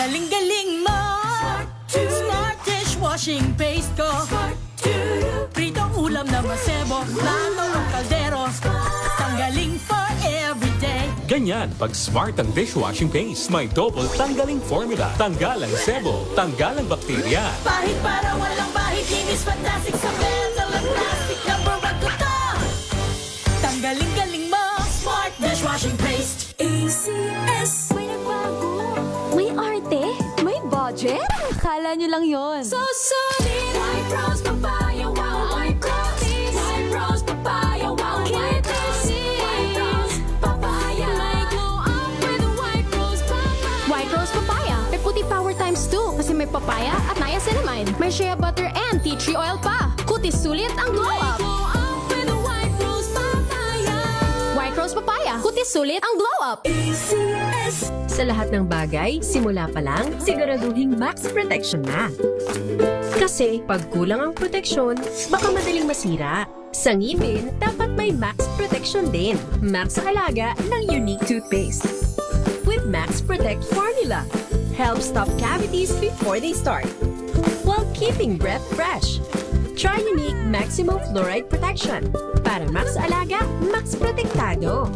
galing-galing mo. Smart dishwashing paste ko. Pritong ulam na masebo, plato o kaldero. Tanggaling for everyday. Ganyan, pag smart ang dishwashing paste, may double tanggaling formula. Tanggal ang sebo, tanggal ang bakterya. Pahit para walang bahid, linis fantastic sa metal at plastic. Number 1 ko to. Tanggaling-galing mo. Smart dishwashing paste. ACS. May nagbago. May arte. May budget. Akala nyo lang yon. So solid. White Rose Papaya, wow, White Rose. White Rose Papaya, wow, White Rose. White Rose Papaya. May glow up with White Rose Papaya. White Rose Papaya. May puti power times 2 kasi may papaya at niacinamide. May shea butter and tea tree oil pa. Kutis sulit ang glow up. Glow up with White Rose Papaya. White Rose Papaya. Kutis sulit ang glow up. ACS. Sa lahat ng bagay, simula pa lang, siguraduhing max protection na. Kasi pag kulang ang proteksyon, baka madaling masira. Sa ngipin, dapat may max protection din. Max sa alaga ng Unique Toothpaste. With Max Protect Formula, helps stop cavities before they start, while keeping breath fresh. Try Unique Maximum Fluoride Protection. Para max sa alaga, max protektado.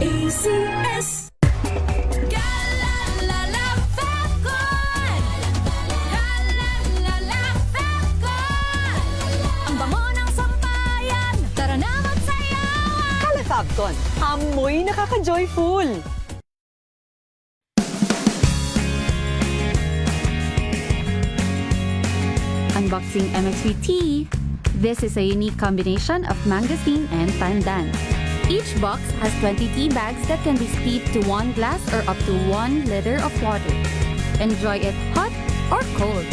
ACS. Ang bango ng sampayan, tara na magsayawan. Calafabcon, amoy nakaka-joyful! Unboxing MXV Tea. This is a unique combination of mangosteen and pandan. Each box has 20 tea bags that can be steeped to 1 glass or up to 1 liter of water. Enjoy it hot or cold.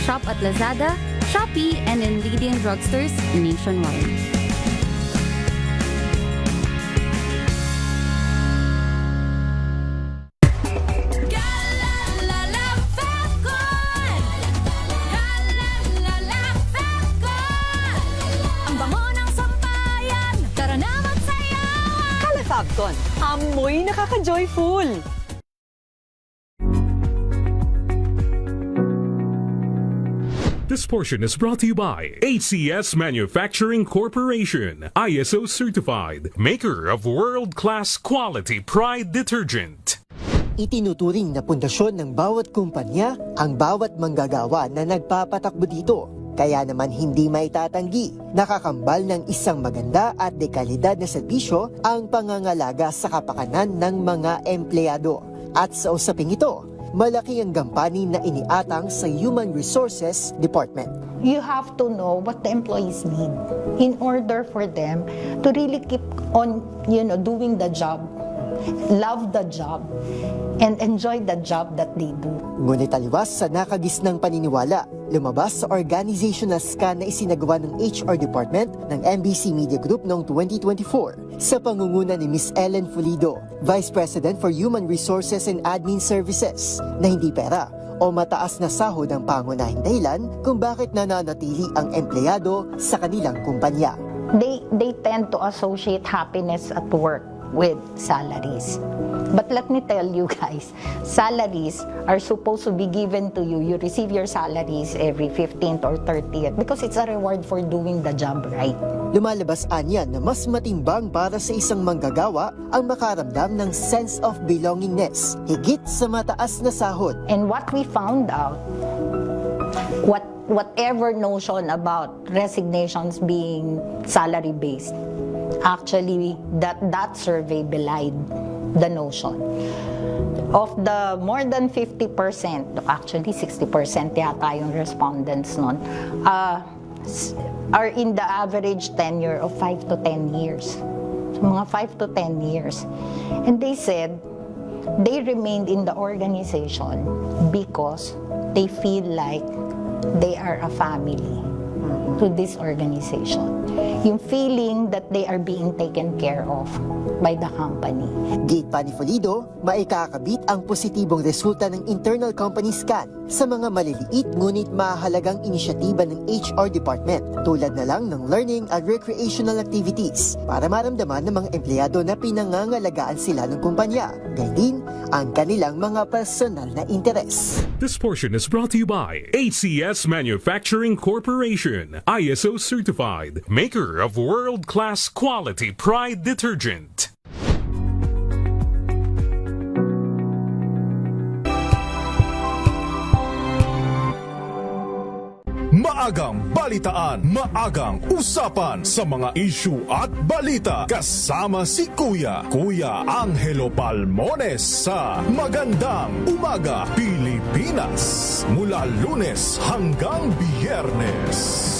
Shop at Lazada, Shopee, and in leading drugstores nationwide. Ang bango ng sampayan, tara na magsayawan. Calafabcon, amoy nakaka-joyful! This portion is brought to you by ACS Manufacturing Corporation, ISO certified, maker of world-class quality Pride detergent. Itinuturing na pundasyon ng bawat kumpanya ang bawat manggagawa na nagpapatakbo dito. Kaya naman hindi maitatanggi, nakakambal ng isang maganda at dekalidad na serbisyo ang pangangalaga sa kapakanan ng mga empleyado. At sa usaping ito, malaki ang gampanin na iniatang sa Human Resources Department. You have to know what the employees need in order for them to really keep on, doing the job, love the job, and enjoy the job that they do. Ngunit taliwas sa nakagisnang paniniwala, lumabas sa organizational scan na isinagawa ng HR Department ng MBC Media Group noong 2024 sa pangunguna ni Ms. Ellen Fulido, Vice President for Human Resources and Admin Services, na hindi pera o mataas na sahod ang pangunahing dahilan kung bakit nananatili ang empleyado sa kanilang kumpanya. They tend to associate happiness at work with salaries. But let me tell you guys, salaries are supposed to be given to you. You receive your salaries every 15th or 30th because it's a reward for doing the job right. Lumalabas anya na mas matimbang para sa isang manggagawa ang makaramdam ng sense of belongingness, higit sa mataas na sahod. And what we found out, whatever notion about resignations being salary-based, actually that survey belied the notion. Of the more than 50%, actually 60% yata yung respondents nun, are in the average tenure of 5 to 10 years. So, mga 5 to 10 years. And they said they remained in the organization because they feel like they are a family to this organization. yung feeling that they are being taken care of by the company. Gate pa ni Pulido, maikakabit ang positibong resulta ng internal company scan sa mga maliliit ngunit mahalagang inisyatiba ng HR department tulad na lang ng learning at recreational activities para maramdaman ng mga empleyado na pinangangalagaan sila ng kumpanya. Gayun din ang kanilang mga personal na interes. This portion is brought to you by ACS Manufacturing Corporation, ISO certified, maker of world-class quality Pride detergent. Maagang balitaan, maagang usapan sa mga issue at balita. Kasama si Kuya Angelo Palmones sa Magandang Umaga Pilipinas. Mula Lunes hanggang Biyernes.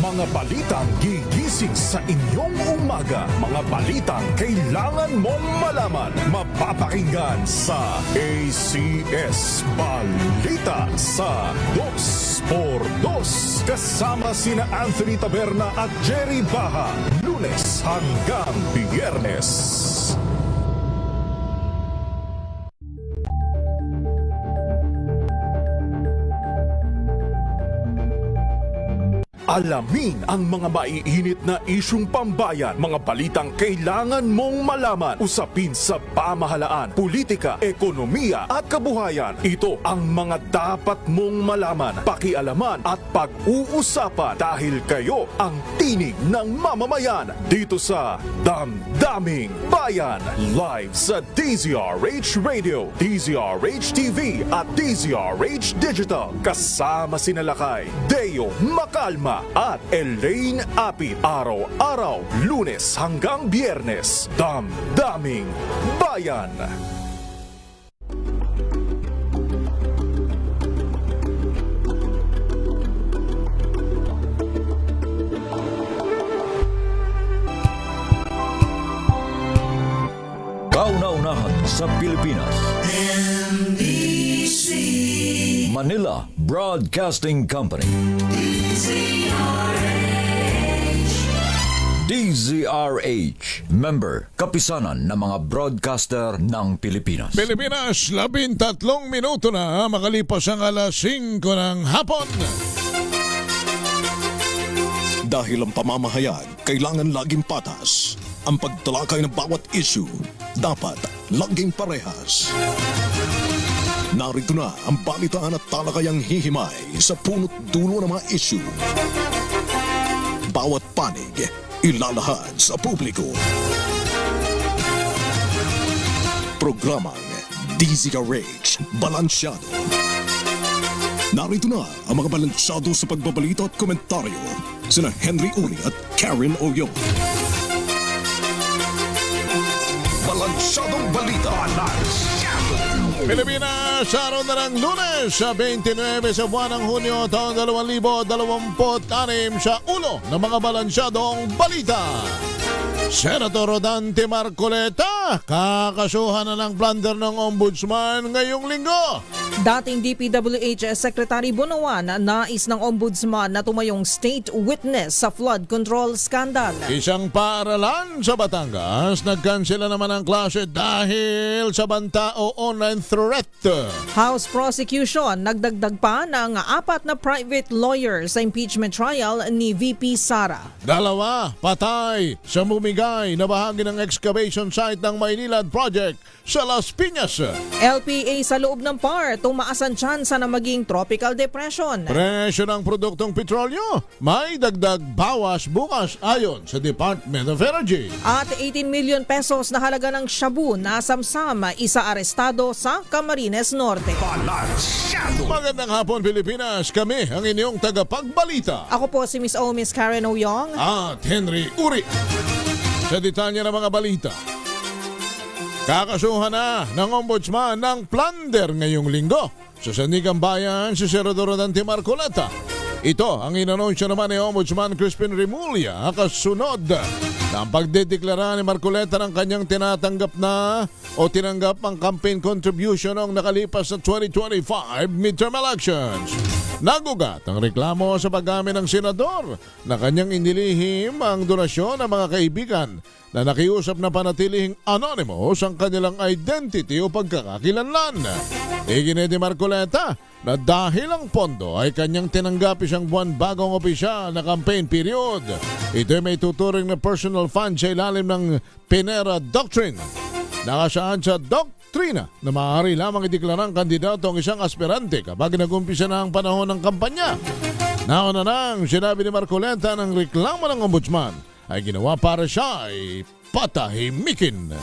Mga balitang gigising sa inyong umaga. Mga balitang kailangan mong malaman. Mapapakinggan sa ACS Balita sa 2x2. Kasama sina Anthony Taberna at Jerry Baha. Lunes hanggang Biyernes. Alamin ang mga maiinit na isyung pambayan, mga balitang kailangan mong malaman, usapin sa pamahalaan, politika, ekonomiya at kabuhayan. Ito ang mga dapat mong malaman, pakialaman at pag-uusapan dahil kayo ang tinig ng mamamayan dito sa Damdaming Bayan. Live sa DZRH Radio, DZRH TV at DZRH Digital. Kasama sina Lakay, Deo Macalma at Elaine Apit. Araw-araw, Lunes hanggang Biyernes. Damdaming Bayan. Kauna-unahan sa Pilipinas. Manila Broadcasting Company. DZRH. Member, kapisanan ng mga broadcaster ng Pilipinas. Pilipinas, 13 minuto na makalipas ang alas 5 ng hapon. Dahil ang pamamahayag kailangan laging patas. Ang pagtalakay ng bawat issue dapat laging parehas. Narito na ang balitaan at talakayang hihimay sa punot dulo ng mga issue. Bawat panig, ilalahad sa publiko. Programang DZRH Balansyado. Narito na ang mga balansyado sa pagbabalita at komentaryo sina Henry Uri at Karen Oyong. Balansyadong Balita. Pilipinas, araw na ng Lunes sa 29 sa buwan ng Hunyo taong 2026 sa ulo ng mga balansyadong balita. Senator Rodante Marcoleta, kakasuhan na ng plunder ng ombudsman ngayong linggo. Dating DPWH Secretary Bunawan, nais ng ombudsman na tumayong state witness sa flood control scandal. Isang paaralan sa Batangas, nagkansela naman ang klase dahil sa banta o online threat. House prosecution, nagdagdag pa ng 4 na private lawyer sa impeachment trial ni VP Sara. 2 patay sa bumigay na bahagi ng excavation site ng Maynilad Project sa Las Piñas. LPA sa loob ng PAR, tumaas ang tsansa na maging tropical depression. Presyo ng produktong petrolyo, may dagdag bawas bukas ayon sa Department of Energy. At 18 million pesos na halaga ng shabu na samsam, isa arestado sa Camarines Norte. Magandang hapon Pilipinas, kami ang inyong tagapagbalita. Ako po si Miss O, Miss Karen Oyong. At Henry Uri. Sa detalye ng mga balita, kakasuhan na ng ombudsman ng plunder ngayong linggo sa Sandigan Bayan si Senador Rodante Marcoleta. Ito ang inanunsyo naman ni Ombudsman Crispin Remulla kasunod na ang pagdedeklara ni Marcoleta ng kanyang tinanggap ang campaign contribution noong nakalipas na 2025 midterm elections. Nagugat ang reklamo sa paggamit ng senador na kanyang inilihim ang donasyon ng mga kaibigan na nakiusap na panatilihing anonymous ang kanilang identity o pagkakakilanlan. Iginit ni Marcoleta na dahil ang pondo ay kanyang tinanggap isang buwan bagong opisyal na campaign period. Ito ay may tuturing na personal fund sa ilalim ng Pinera Doctrine. Nakasaan sa doktrina na maaari lamang ideklarang kandidato ang isang aspirante kapag nag-umpisa na ang panahon ng kampanya. Nauna nang sinabi ni Marcoleta ng reklamo ng ombudsman ay ginawa para siya ay patahimikin.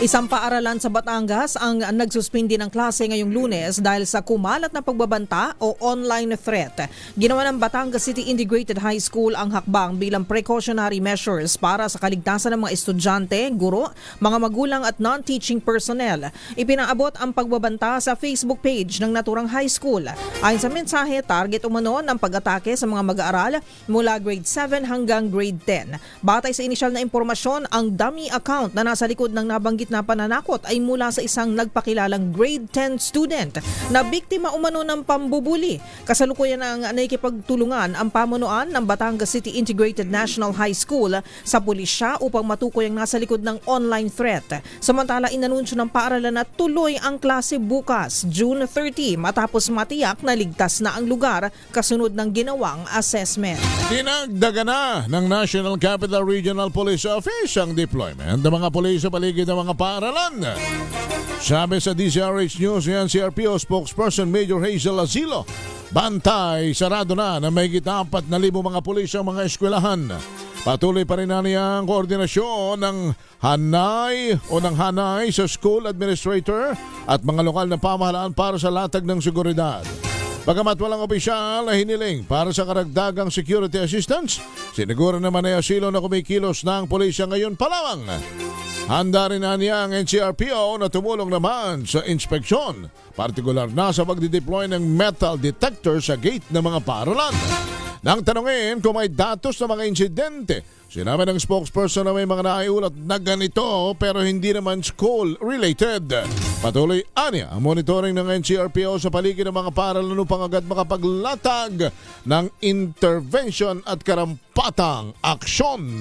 Isang paaralan sa Batangas ang nagsuspindi ng klase ngayong Lunes dahil sa kumalat na pagbabanta o online threat. Ginawa ng Batangas City Integrated High School ang hakbang bilang precautionary measures para sa kaligtasan ng mga estudyante, guro, mga magulang at non-teaching personnel. Ipinaabot ang pagbabanta sa Facebook page ng naturang high school. Ayon sa mensahe, target umano ng pag-atake sa mga mag-aaral mula grade 7 hanggang grade 10. Batay sa inisyal na impormasyon, ang dummy account na nasa likod ng nabanggit na pananakot ay mula sa isang nagpakilalang grade 10 student na biktima umano ng pambubuli. Kasalukuyan ang nakikipagtulungan ang pamunuan ng Batangas City Integrated National High School sa pulisya upang matukoy ang nasa likod ng online threat. Samantala, inanunsyo ng paaralan na tuloy ang klase bukas, June 30, matapos matiyak na ligtas na ang lugar kasunod ng ginawang assessment. Dinagdagan na ng National Capital Regional Police Office ang deployment ng mga pulis sa paligid ng mga paaralan. Sabi sa DZRH News ng CRPO spokesperson Major Hazel Asilo, bantay sarado na may 4,000 mga pulis ang mga eskwelahan. Patuloy pa rin na niyang koordinasyon ng hanay sa school administrator at mga lokal na pamahalaan para sa latag ng seguridad. Bagamat walang opisyal na hiniling para sa karagdagang security assistance, siniguro naman ay Asilo na kumikilos ng pulisya ngayon pa lamang. Handa rin na niya ang NCRPO na tumulong naman sa inspeksyon, partikular na sa pagdideploy ng metal detector sa gate ng mga paaralan. Nang tanungin kung may datos ng mga insidente, sinabi ng spokesperson na may mga naiulat na ganito pero hindi naman school-related. Patuloy anya ang monitoring ng NCRPO sa paligid ng mga paaralan upang agad makapaglatag ng intervention at karampatang aksyon.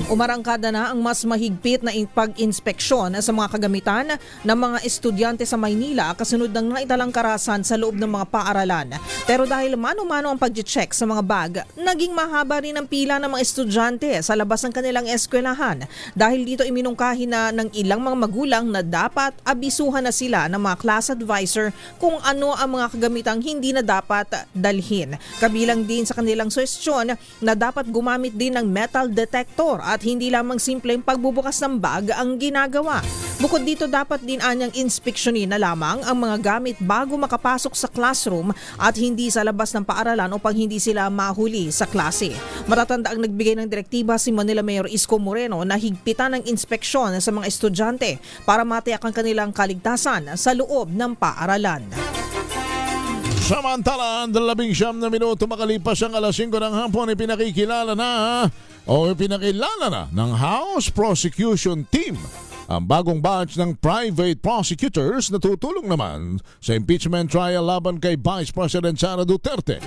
Umarangkada na ang mas mahigpit na pag-inspeksyon sa mga kagamitan ng mga estudyante sa Maynila kasunod ng naitalang karahasan sa loob ng mga paaralan. Pero dahil mano-mano ang pag-check sa mga bag, naging mahaba rin ang pila ng mga estudyante sa labas ng kanilang eskwelahan. Dahil dito iminungkahi na ng ilang mga magulang na dapat abisuhan na sila ng mga class advisor kung ano ang mga kagamitang hindi na dapat dalhin. Kabilang din sa kanilang suwestyon na dapat gumamit din ng metal detector at hindi lamang simpleng pagbubukas ng bag ang ginagawa. Bukod dito, dapat din anyang inspeksyonin na lamang ang mga gamit bago makapasok sa classroom at hindi sa labas ng paaralan upang hindi sila mahuli sa klase. Matatanda ang nagbigay ng direktiba si Manila Mayor Isko Moreno na higpitan ng inspeksyon sa mga estudyante para matiyak ang kanilang kaligtasan sa loob ng paaralan. Samantala, 19 na minuto makalipas ang alas 5 ng hapon, ipinakilala na ng House Prosecution Team ang bagong batch ng private prosecutors na tutulong naman sa impeachment trial laban kay Vice President Sara Duterte.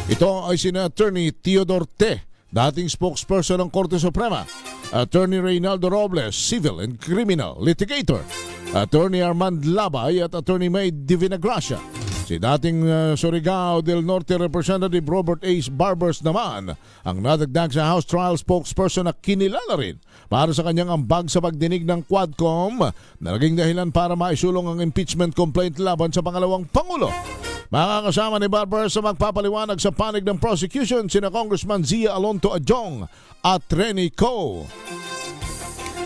Ito ay sina Attorney Theodore Te, dating spokesperson ng Korte Suprema, Attorney Reynaldo Robles, Civil and Criminal Litigator, Attorney Armand Labay at Attorney May Divinagracia. Si dating Surigao del Norte Representative Robert Ace Barbers naman ang nadagdag sa House Trial spokesperson na kinilala rin para sa kanyang ambag sa pagdinig ng Quadcom na naging dahilan para maisulong ang impeachment complaint laban sa pangalawang Pangulo. Makakasama ni Barbers sa magpapaliwanag sa panig ng prosecution sina Congressman Zia Alonto Adjong at Rene Co.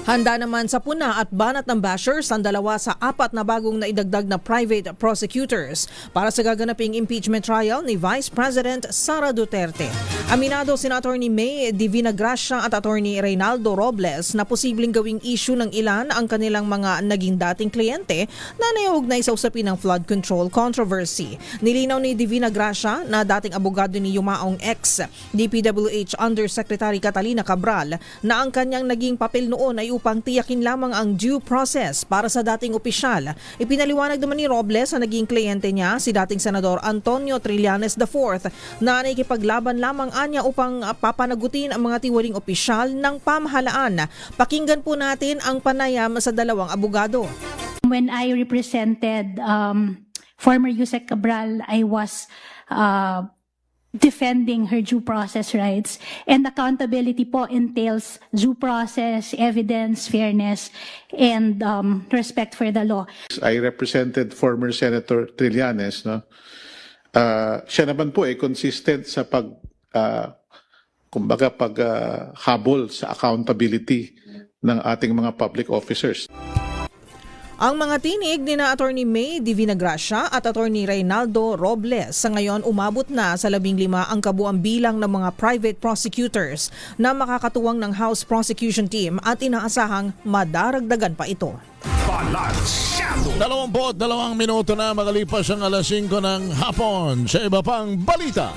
Handa naman sa puna at banat ng bashers ang 2 sa 4 na bagong naidagdag na private prosecutors para sa gaganaping impeachment trial ni Vice President Sara Duterte. Aminado sina Attorney May Divina Gracia at Attorney Reynaldo Robles na posibleng gawing issue ng ilan ang kanilang mga naging dating kliyente na naiugnay sa usapin ng flood control controversy. Nilinaw ni Divina Gracia na dating abogado ni Yumaong ex-DPWH Undersecretary Catalina Cabral na ang kanyang naging papel noon ay upang tiyakin lamang ang due process para sa dating opisyal. Ipinaliwanag naman ni Robles na naging kliyente niya si dating Senador Antonio Trillanes IV na nakikipaglaban lamang anya upang papanagutin ang mga tiwaling opisyal ng pamahalaan. Pakinggan po natin ang panayam sa 2 abogado. When I represented former Yusek Cabral, I was defending her due process rights, and accountability po entails due process, evidence, fairness, and respect for the law. I represented former Senator Trillanes, no? Siya naman po consistent sa habol sa accountability ng ating mga public officers. Ang mga tinig ni na Attorney May Divina Gracia at Attorney Reynaldo Robles sa ngayon umabot na sa 15 ang kabuang bilang ng mga private prosecutors na makakatuwang ng House Prosecution Team at inaasahang madaragdagan pa ito. 22 minuto na makalipas ang alas 5 ng hapon. Sa iba pang balita,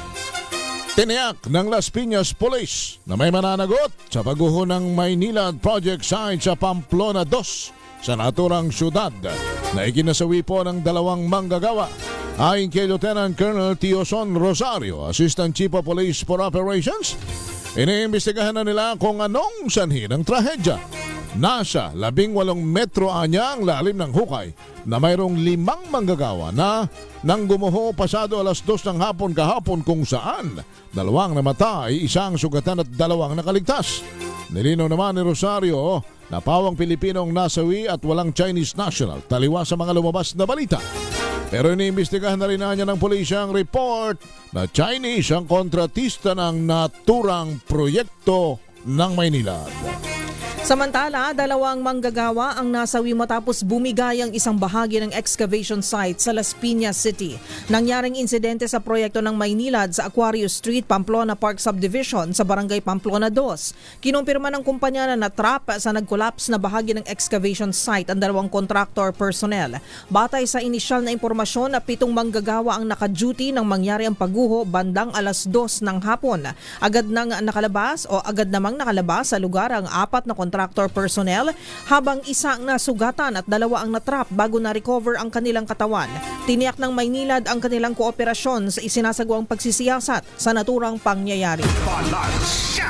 tiniyak ng Las Piñas Police na may mananagot sa pagguho ng Maynila project site sa Pamplona 2 sa naturang syudad na ikinasawi po ng 2 manggagawa. Ayon kay Lieutenant Colonel Tioson Rosario, Assistant Chief of Police for Operations, iniimbestigahan na nila kung anong sanhi ng trahedya. Nasa 18 metro anya ang lalim ng hukay na mayroong 5 manggagawa na nang gumuho pasado alas 2 ng hapon kahapon kung saan 2 namatay, 1 sugatan at 2 nakaligtas. Nilinaw naman ni Rosario na pawang Pilipinong nasawi at walang Chinese national, taliwas sa mga lumabas na balita. Pero iniimbestigahan na rin niya ng pulisya ang report na Chinese ang kontratista ng naturang proyekto ng Maynila. Samantala, 2 manggagawa ang nasawi matapos bumigay ang isang bahagi ng excavation site sa Las Piñas City. Nangyaring insidente sa proyekto ng Maynilad sa Aquarius Street, Pamplona Park Subdivision sa Barangay Pamplona 2. Kinumpirma ng kumpanya na natrap sa nag-collapse na bahagi ng excavation site ang 2 contractor personnel. Batay sa inisyal na impormasyon, 7 manggagawa ang naka-duty nang mangyari ang pagguho bandang alas 2 ng hapon. Agad namang nakalabas sa lugar ang 4 na contractor personnel habang 1 nasugatan at 2 ang natrap bago na-recover ang kanilang katawan. Tiniyak ng Maynilad ang kanilang kooperasyon sa isinasagawang pagsisiyasat sa naturang pangyayari.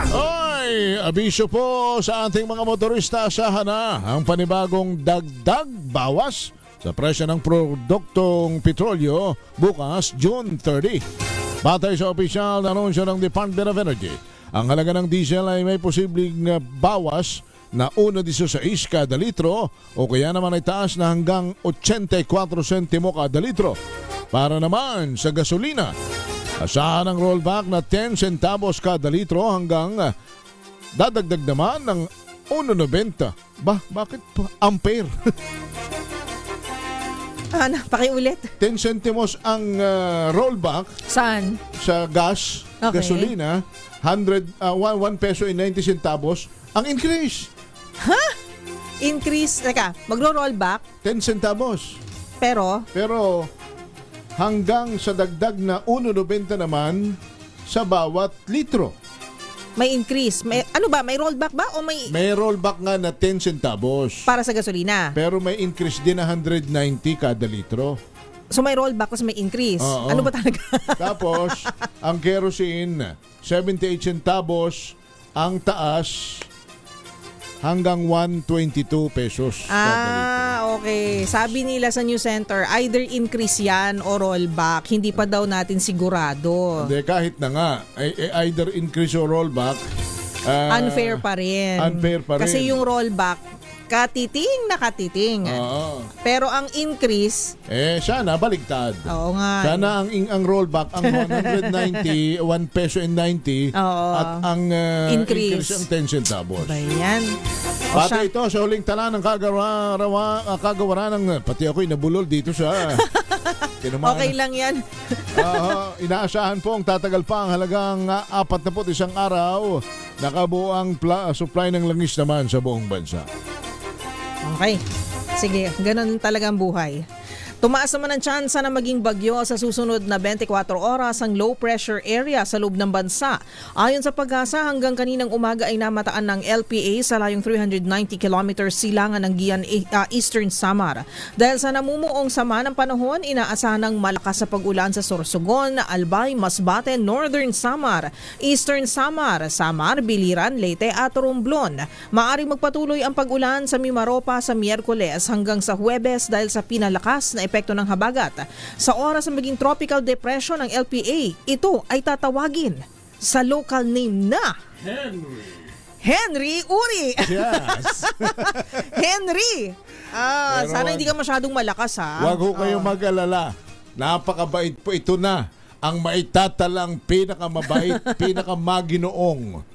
Oy, abiso po sa ating mga motorista, asahan na ang panibagong dagdag bawas sa presyo ng produktong petrolyo bukas June 30. Batay sa opisyal na anunsyo ng Department of Energy, ang halaga ng diesel ay may posibleng bawas na 1.16 kada litro o kaya naman ay taas na hanggang 84 sentimo kada litro. Para naman sa gasolina, asahan ang rollback na 10 centavos kada litro hanggang dadagdag naman ng 1.90. Bakit ampere? Pakiulit. 10 centimos ang rollback. Saan? Sa gas, Okay. gasolina, 1 peso and 90 centavos ang increase. Ha? Increase, magro-rollback? 10 centavos. Pero hanggang sa dagdag na 1.90 naman sa bawat litro. May increase. May rollback ba o may May rollback nga na 10 centavos. para sa gasolina? Pero may increase din na 190 kada litro. So may rollback kasi may increase. Oo. Ano ba talaga? Tapos, ang kerosene, 78 centavos, ang taas hanggang 122 pesos kada litro. Okay. Sabi nila sa News Center, either increase yan o rollback. Hindi pa daw natin sigurado. Hindi, kahit na nga, either increase or rollback, Unfair pa rin. Unfair pa rin. Kasi yung rollback, Katiting na katiting. Oo. Pero ang increase, Siya na, baligtad. oo nga. Siya na ang rollback, ang 190, 1 peso and 90, Oo. at ang Increase. ang 10 centavos. Ba yan? O Pati siya- ito, sa huling tala ng kagawaran ng, pati ako'y nabulol dito sa... Tinumakan Okay lang yan. Inaasahan po ang tatagal pa ang halagang 41 araw. Nakabuo ang supply ng langis naman sa buong bansa. Okay. Sige, ganun talaga ang buhay. Tumaas naman ang tsansa na maging bagyo sa susunod na 24 oras ang low pressure area sa loob ng bansa. Ayon sa Pag-asa, hanggang kaninang umaga ay namataan ng LPA sa layong 390 kilometers silangan ng Giyan, Eastern Samar. Dahil sa namumuong sama ng panahon, inaasahan ng malakas sa pag-ulan sa Sorsogon, Albay, Masbate, Northern Samar, Eastern Samar, Biliran, Leyte at Romblon. Maaring magpatuloy ang pag-ulan sa Mimaropa sa Miyerkules hanggang sa Huwebes dahil sa pinalakas na epekto ng habagat. Sa oras ng maging tropical depression ng LPA, ito ay tatawagin sa local name na Henry Uri. Yes. Henry. Pero Sana hindi ka masyadong malakas ha. Huwag ho kayong mag-alala. Napakabait po ito na. Ang maitatalang pinakamabait, pinakamaginoong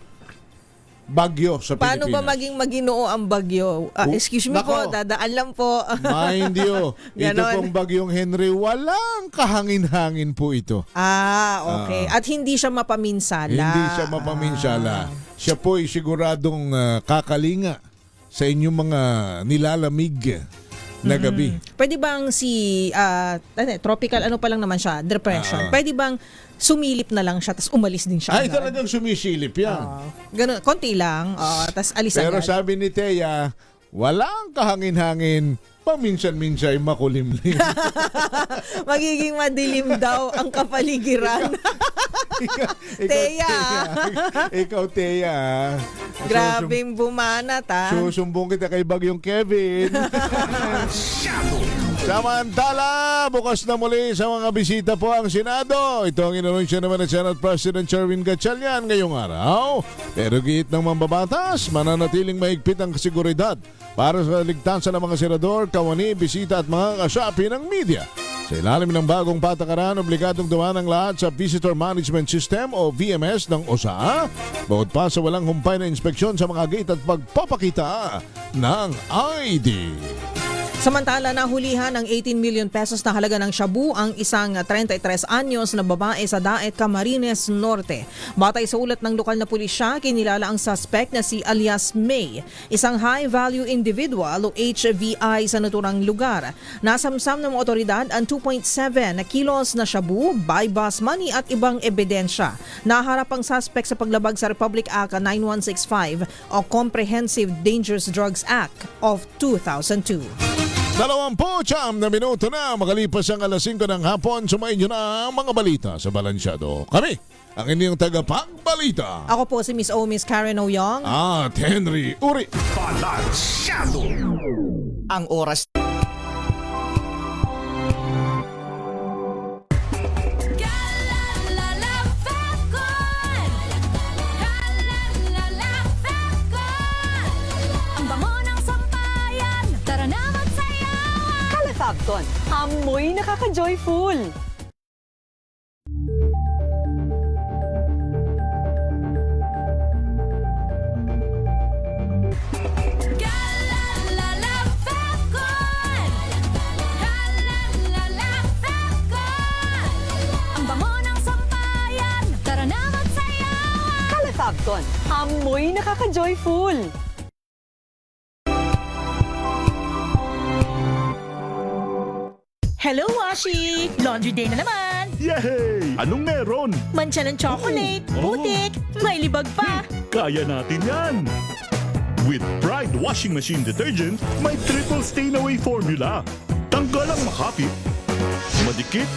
bagyo sa Paano Pilipinas. ba maging maginoo ang bagyo? Excuse me Nako. po, dadaan lang po. Mind you, ito Ganon. pong bagyong Henry, walang kahangin-hangin po ito. Okay. At hindi siya mapaminsala. Hindi siya mapaminsala. Siya po ay siguradong kakalinga sa inyong mga nilalamig na gabi. Pwede bang tropical ano pa lang naman siya, depression. Pwede bang sumilip na lang siya tapos umalis din siya? Ay, agad? talagang sumisilip yan. Ganun, konti lang. Tapos alis Pero agad. sabi ni Thea, walang kahangin-hangin, paminsan-minsan makulimlim. Magiging madilim daw ang kapaligiran. Thea. Ikaw, Thea. Grabing bumanat ha. Susumbong kita kay Bagyong Kevin. Samantala, bukas na muli sa mga bisita po ang Senado. Ito ang inanunsyo naman ng Senate President Sherwin Gatchalian ngayong araw. Pero giit ng mambabatas, mananatiling mahigpit ang kasiguridad para sa ligtasan ng mga senador, kawani, bisita at mga kasapi ng media. Sa ilalim ng bagong patakaran, obligadong dumaan ang lahat sa Visitor Management System o VMS ng OSA. Bukod pa sa walang humpay na inspeksyon sa mga gate at pagpapakita ng ID. Samantala, nahulihan ng 18 million pesos na halaga ng shabu ang isang 33 anyos na babae sa Daet, Camarines Norte. Batay sa ulat ng lokal na pulisya, kinilala ang suspect na si alias May, isang high-value individual o HVI sa naturang lugar. Nasamsam ng mga otoridad ang 2.7 kilos na shabu, buy bus money at ibang ebidensya. Naharap ang suspect sa paglabag sa Republic Act 9165 o Comprehensive Dangerous Drugs Act of 2002. 29 na minuto na makalipas ang alas 5 ng hapon. Sumayin nyo na ang mga balita sa Balansyado. Kami, ang inyong tagapagbalita. Ako po si Miss O, Miss Karen Oyong. At Henry Uri. Balansyado. Ang oras Ang bango ng sampayan, tara na magsayawan. Kalafagton, amoy nakaka-joyful. Ang bango ng sampayan, tara na magsayawan. Kalafagton, amoy nakaka-joyful. Hello, Washi! Laundry day na naman! Yay! Anong meron? Mancha ng chocolate, putik, may libag pa! Kaya natin yan! With Pride Washing Machine Detergent, may triple stain-away formula. Tanggal ang makapit, madikit,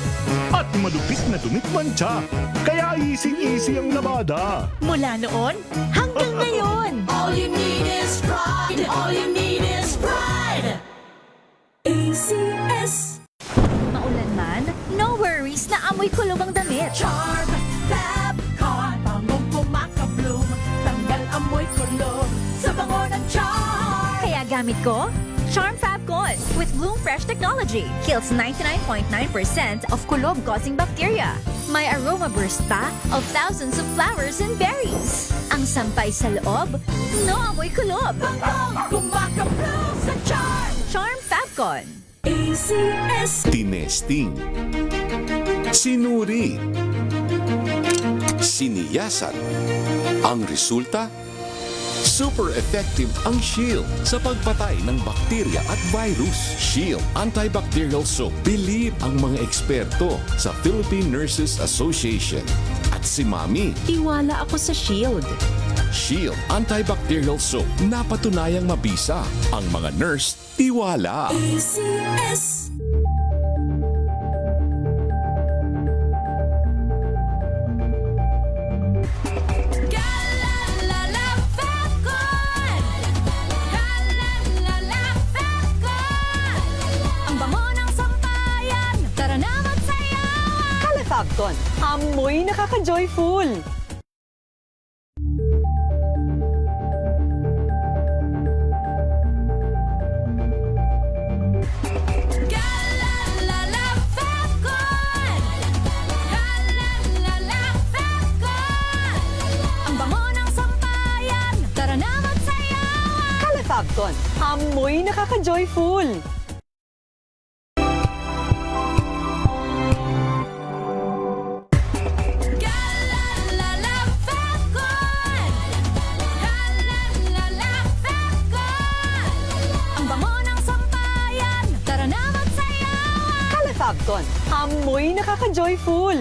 at malupit na dumit mancha. Kaya easy-easy ang labada. Mula noon hanggang ngayon! All you need is pride. All you need is pride. ACS. Maulan man, no worries na amoy kulong ang damit. Charm Fab Con. Pangong pumakabloom. Tanggal amoy kulog sa bango ng charm. Kaya gamit ko? Charm Fabcon with Bloom Fresh technology kills 99.9% of kulob-causing bacteria. May aroma burst pa of thousands of flowers and berries. Ang sampay sa loob, no amoy kulob. Kumakaplo sa Charm! Charm Fabcon. ACS. Tinesting, sinuri, siniyasan. Ang resulta? Super effective ang Shield sa pagpatay ng bakterya at virus. Shield Antibacterial Soap. Believe ang mga eksperto sa Philippine Nurses Association. At si Mami. Tiwala ako sa Shield. Shield Antibacterial Soap. Napatunayang mabisa. Ang mga nurse, tiwala. ACS. Fabcon, amoy nakaka-joyful. Fabcon, amoy nakaka-joyful. Fabcon, amoy nakaka-joyful.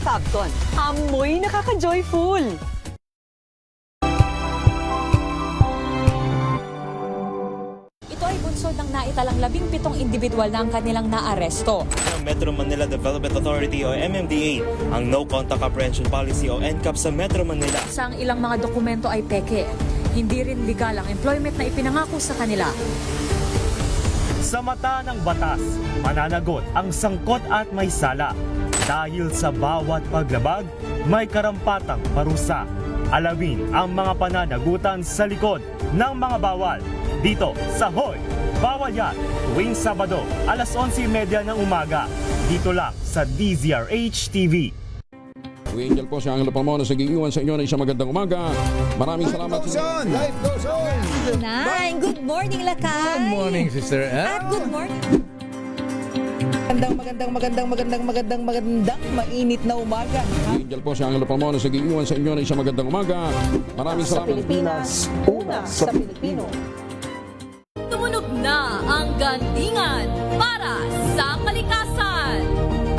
Fabcon, amoy nakaka-joyful. Ito ay bunsod ng naitalang 17 individual na ang kanilang naaresto. Metro Manila Development Authority o MMDA ang No Contact Apprehension Policy o NCAP sa Metro Manila. Sa ang ilang mga dokumento ay peke. Hindi rin legal ang employment na ipinangako sa kanila. Sa mata ng batas, mananagot ang sangkot at may sala. Dahil sa bawat paglabag, may karampatang parusa. Alamin ang mga pananagutan sa likod ng mga bawal. Dito sa Hoy! Bawal Yan! Tuwing Sabado, alas 11:30 ng umaga. Dito lang sa DZRH TV. Angel po si Angelo Palmono sa gigiwan sa inyo ng isang magandang umaga. Maraming salamat. Life goes on! Nine, good morning, Lakay! Good morning, Sister Ann. At good morning. Magandang mainit na umaga. Angel po si Angelo Palmono sa gigiwan sa inyo ng isang magandang umaga. Maraming Sa salamat. Pilipinas, una sa Pilipino. Tumunog na ang gandingan para sa kalikasan.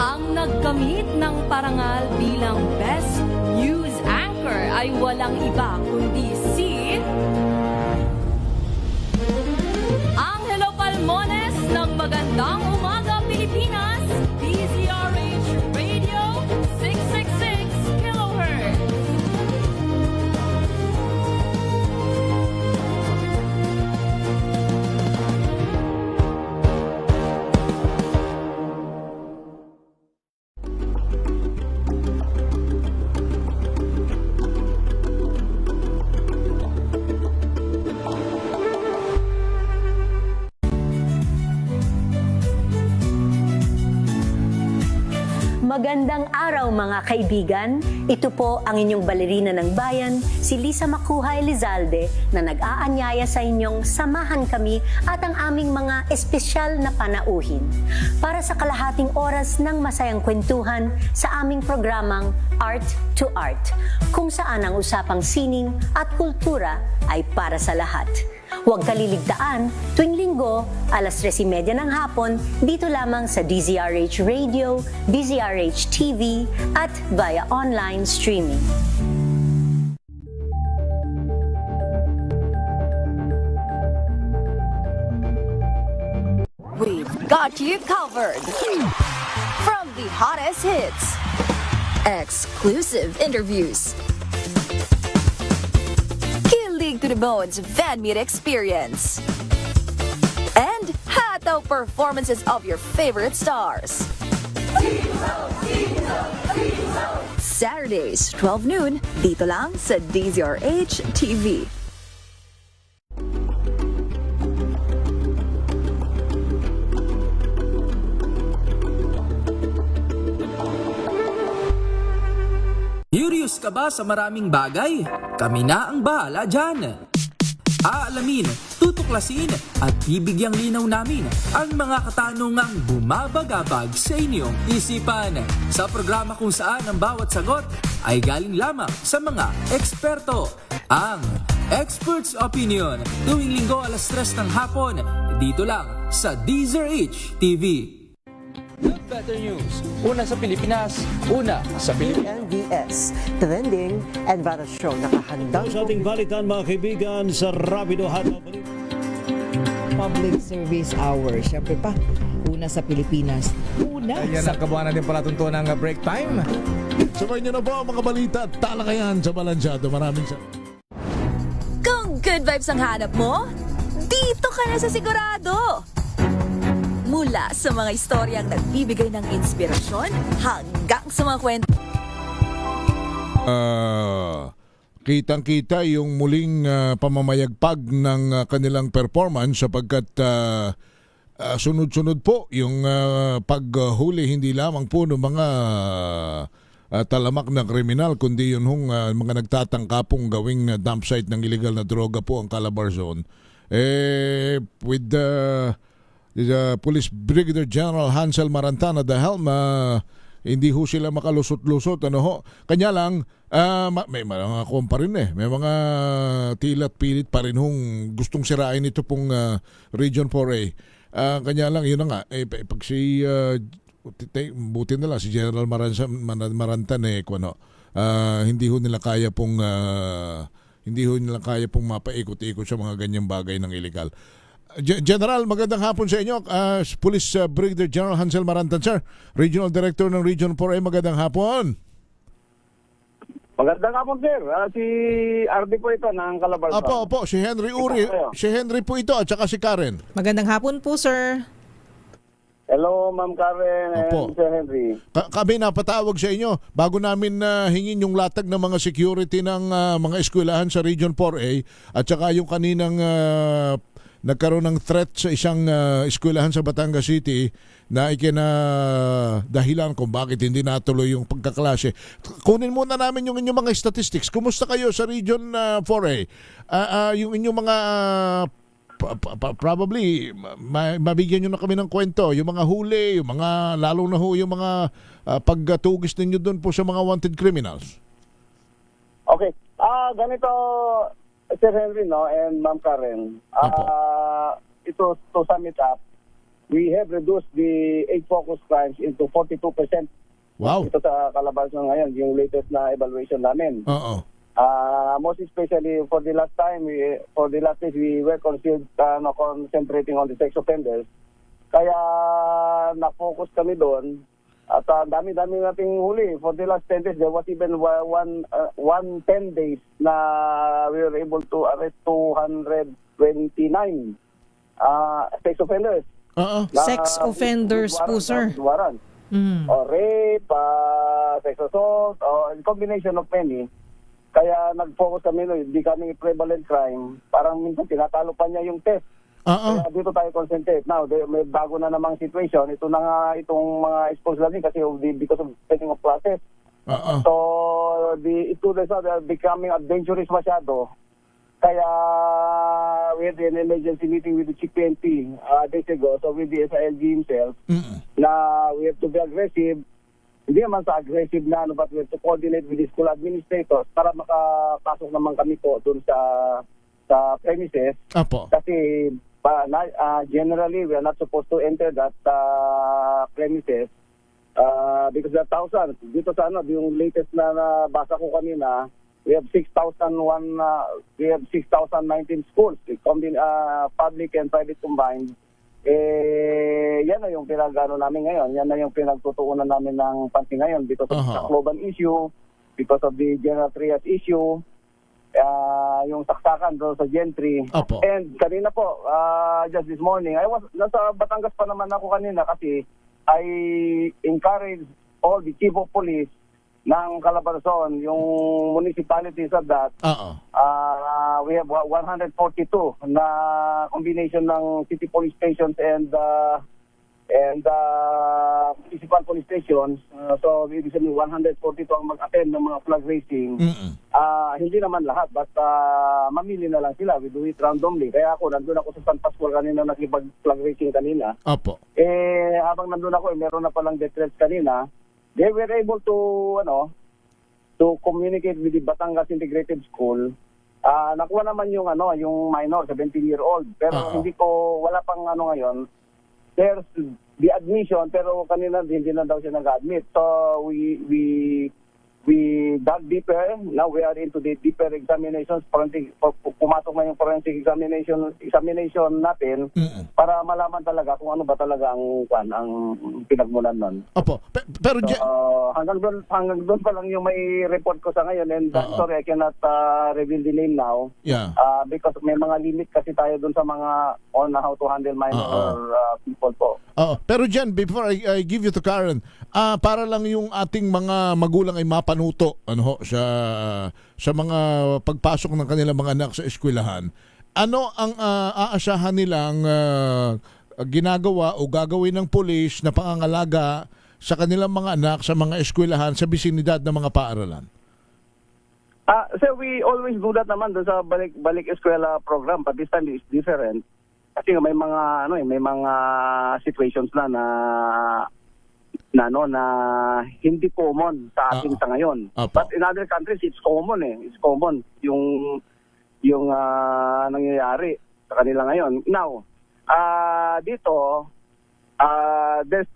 Ang nagkamit ng parangal bilang Best News Anchor ay walang iba kundi si Angelo Palmones ng Magandang Umaga Pilipinas, DZRH Radio 666 kHz. Magandang araw mga kaibigan. Ito po ang inyong balerina ng bayan, si Lisa Makuha Elizalde, na nag-aanyaya sa inyong samahan kami at ang aming mga espesyal na panauhin para sa kalahating oras ng masayang kwentuhan sa aming programang Art to Art, kung saan ang usapang sining at kultura ay para sa lahat. Huwag kaliligtaan, tuwing linggo, alas 3:30 ng hapon, dito lamang sa DZRH Radio, DZRH TV, at via online streaming. We've got you covered. From the hottest hits, exclusive interviews, to the bones fan meet experience. And hataw performances of your favorite stars. Saturdays, 12 noon, dito lang sa DZRH TV. Curious ka ba sa maraming bagay? Kami na ang bahala dyan. Aalamin, tutuklasin at bibigyang linaw namin ang mga katanungang bumabagabag sa inyong isipan. Sa programa kung saan ang bawat sagot ay galing lamang sa mga eksperto. Ang Expert's Opinion, tuwing linggo alas 3 ng hapon, dito lang sa DZRH TV. Better news. Una sa Pilipinas, una sa Pilipinas. NBS, trending and battle show nakahandang sa ating balikan mga kaibigan sa Rapido Hataw Public Service Hour. Siyempre pa, una sa Pilipinas. Una Yan ang kabuhanan din palatuntunan ng break time. Sabay nyo na po ang mga balita at talakayan sa Balansyado. Maraming salamat. Kung good vibes ang hanap mo, dito ka na sa Sigurado! Mula sa mga istoryang nagbibigay ng inspirasyon hanggang sa mga kwento. Kitang-kita yung muling pamamayagpag ng kanilang performance sapagkat sunod-sunod po yung paghuli hindi lamang po ng mga talamak na kriminal kundi yun hong mga nagtatangka pong gawing dump site ng illegal na droga po ang Calabarzon. With the Police Brigadier General Hansel Marantana the helm, hindi ho sila makalusot-lusot. Kanya lang, may mga pa rin may mga tilat pilit pa rin hong gustong sirain ito pong Region 4A. Kanya lang, yun na nga, pag si, buti na lang, si General Marantan, hindi ho nila kaya pong, mapaikot-ikot sa mga ganyang bagay ng illegal. General, magandang hapon sa inyo. Police Brigadier General Hansel Marantan, sir. Regional Director ng Region 4A, magandang hapon. Magandang hapon, sir. Si RD po ito ng Calabarzon. Opo. Si Henry Uri. Si Henry po ito at saka si Karen. Magandang hapon po, sir. Hello, Ma'am Karen and Sir Henry. Kami napatawag sa inyo bago namin hingin yung latag ng mga security ng mga eskwelahan sa Region 4A at saka yung kaninang nagkaroon ng threat sa isang eskwelahan sa Batangas City na dahilan kung bakit hindi natuloy yung pagkaklase. Kunin muna namin yung inyong mga statistics. Kumusta kayo sa Region 4A? Yung inyong mga probably mabigyan nyo na kami ng kwento. Yung mga huli, yung mga lalo na yung mga pagtugis ninyo doon po sa mga wanted criminals. Okay. Ganito, Sir Henry, and Ma'am Karen. Ito, to sum it up, we have reduced the 8 focus crimes into 42%. Wow. Ito sa Calabarzon ngayon, yung latest na evaluation namin. Most especially for the last days, we were concentrating on the sex offenders. Kaya na-focus kami doon. At dami-dami nating huli. For the last 10 days, there was even one 10 days na we were able to arrest 229 sex offenders. Sex offenders po, sir. Or rape, sex assault, or combination of many. Kaya nag-focus kami, hindi kami prevalent crime. Parang minsan tinatalo pa niya yung test. Kaya dito tayo concentrate. Now, may bago na namang situation. Ito na nga itong mga exposed learning kasi because of setting of classes. So, the students are becoming dangerous masyado. Kaya, we had an emergency meeting with the Chief PNP days ago. So, with the SILG himself, na we have to be aggressive. Hindi naman sa aggressive na, but we have to coordinate with the school administrators para makapasok naman kami po dun sa premises. Kasi, generally, we are not supposed to enter that premises because there are thousands. Dito sa yung latest na nabasa ko kanina, we have 6,019 schools, public and private combined. Yan na yung pinag-ano namin ngayon. Yan na yung pinagtutuunan namin ng pansin ngayon because of the global issue, because of the general trias issue. yung saksakan doon sa Gentry. Opo. And kanina po, just this morning, nasa Batangas pa naman ako kanina kasi I encourage all the chief of police ng Calabarzon, yung municipalities of that. We have 142 na combination ng city police stations and municipal police stations. So, ibig sabihin 142 ang mag-attend ng mga flag racing. Hindi naman lahat, but mamili na lang sila. We do it randomly. Kaya ako, nandun ako sa San Pascual kanina, nakipag-flag racing kanina. Opo. Habang nandun ako, meron na palang death threats kanina. They were able to, to communicate with the Batangas Integrated School. Nakuha naman yung, yung minor, 17-year-old. Pero wala pang ngayon. There's the admission, pero kanina hindi na daw siya nag-admit. So we dug deeper. Now we are into the deeper examinations. Pumasok na yung forensic examination natin para malaman talaga kung ano ba talaga ang pinagmulan nun. Opo. Pero hanggang doon pa lang yung may report ko sa ngayon, and sorry, I cannot reveal the name now. Yeah. Because may mga limit kasi tayo doon sa mga on how to handle minor people po. Pero dyan, before I give you to Karen, para lang yung ating mga magulang ay mapanuto sa mga pagpasok ng kanilang mga anak sa eskwelahan, ano ang aasahan nilang ginagawa o gagawin ng pulis na pangangalaga sa kanilang mga anak sa mga eskwelahan sa bisinidad ng mga paaralan? So we always do that naman doon sa balik eskwela program, but this time is different. Kasi may mga situations na hindi common sa atin sa ngayon. But in other countries it's common It's common yung nangyayari sa kanila ngayon. Now, dito there's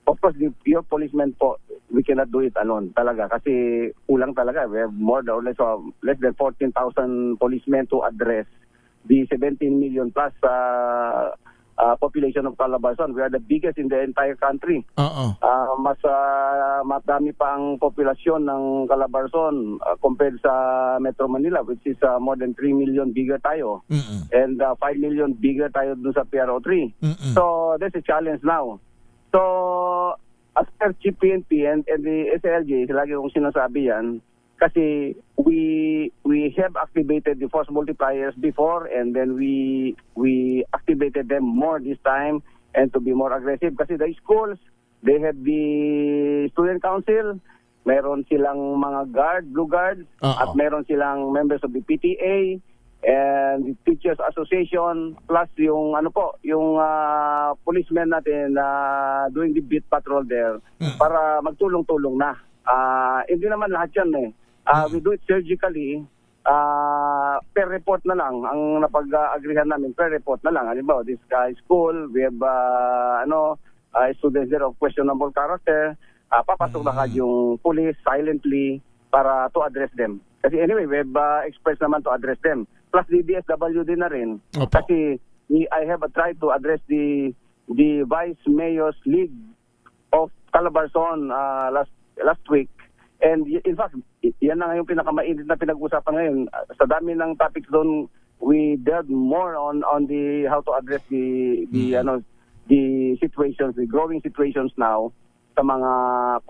of course the pure policemen po, we cannot do it alone talaga kasi kulang talaga. We have more or less than 14,000 policemen to address the 17 million plus population of Calabarzon. We are the biggest in the entire country. Mas madami pa ang populasyon ng Calabarzon compared sa Metro Manila, which is more than 3 million bigger tayo. And 5 million bigger tayo dun sa PRO3. So there's a challenge now. So as per Chief PNP and the SLJ, lagi kong sinasabi yan, kasi we have activated the force multipliers before, and then we activated them more this time and to be more aggressive. Kasi the schools, they have the student council, meron silang mga blue guards, at meron silang members of the PTA and the teachers association, plus yung yung policemen natin doing the beat patrol there para magtulong-tulong na. Hindi naman lahat yan we do it surgically. Per report na lang ang napag-agrihan namin, per report na lang. Halimbawa, this school, we have students there of questionable character. Papasok na yung police silently para to address them. Kasi anyway, we have experts naman to address them. Plus the DSWD na rin. Kasi I have tried to address the Vice Mayor's League of Calabarzon last week. And in fact, yan na yung pinakamainit na pinag-usapan ngayon. Sa dami ng topics doon, we delved more on the how to address the situations, the growing situations now sa mga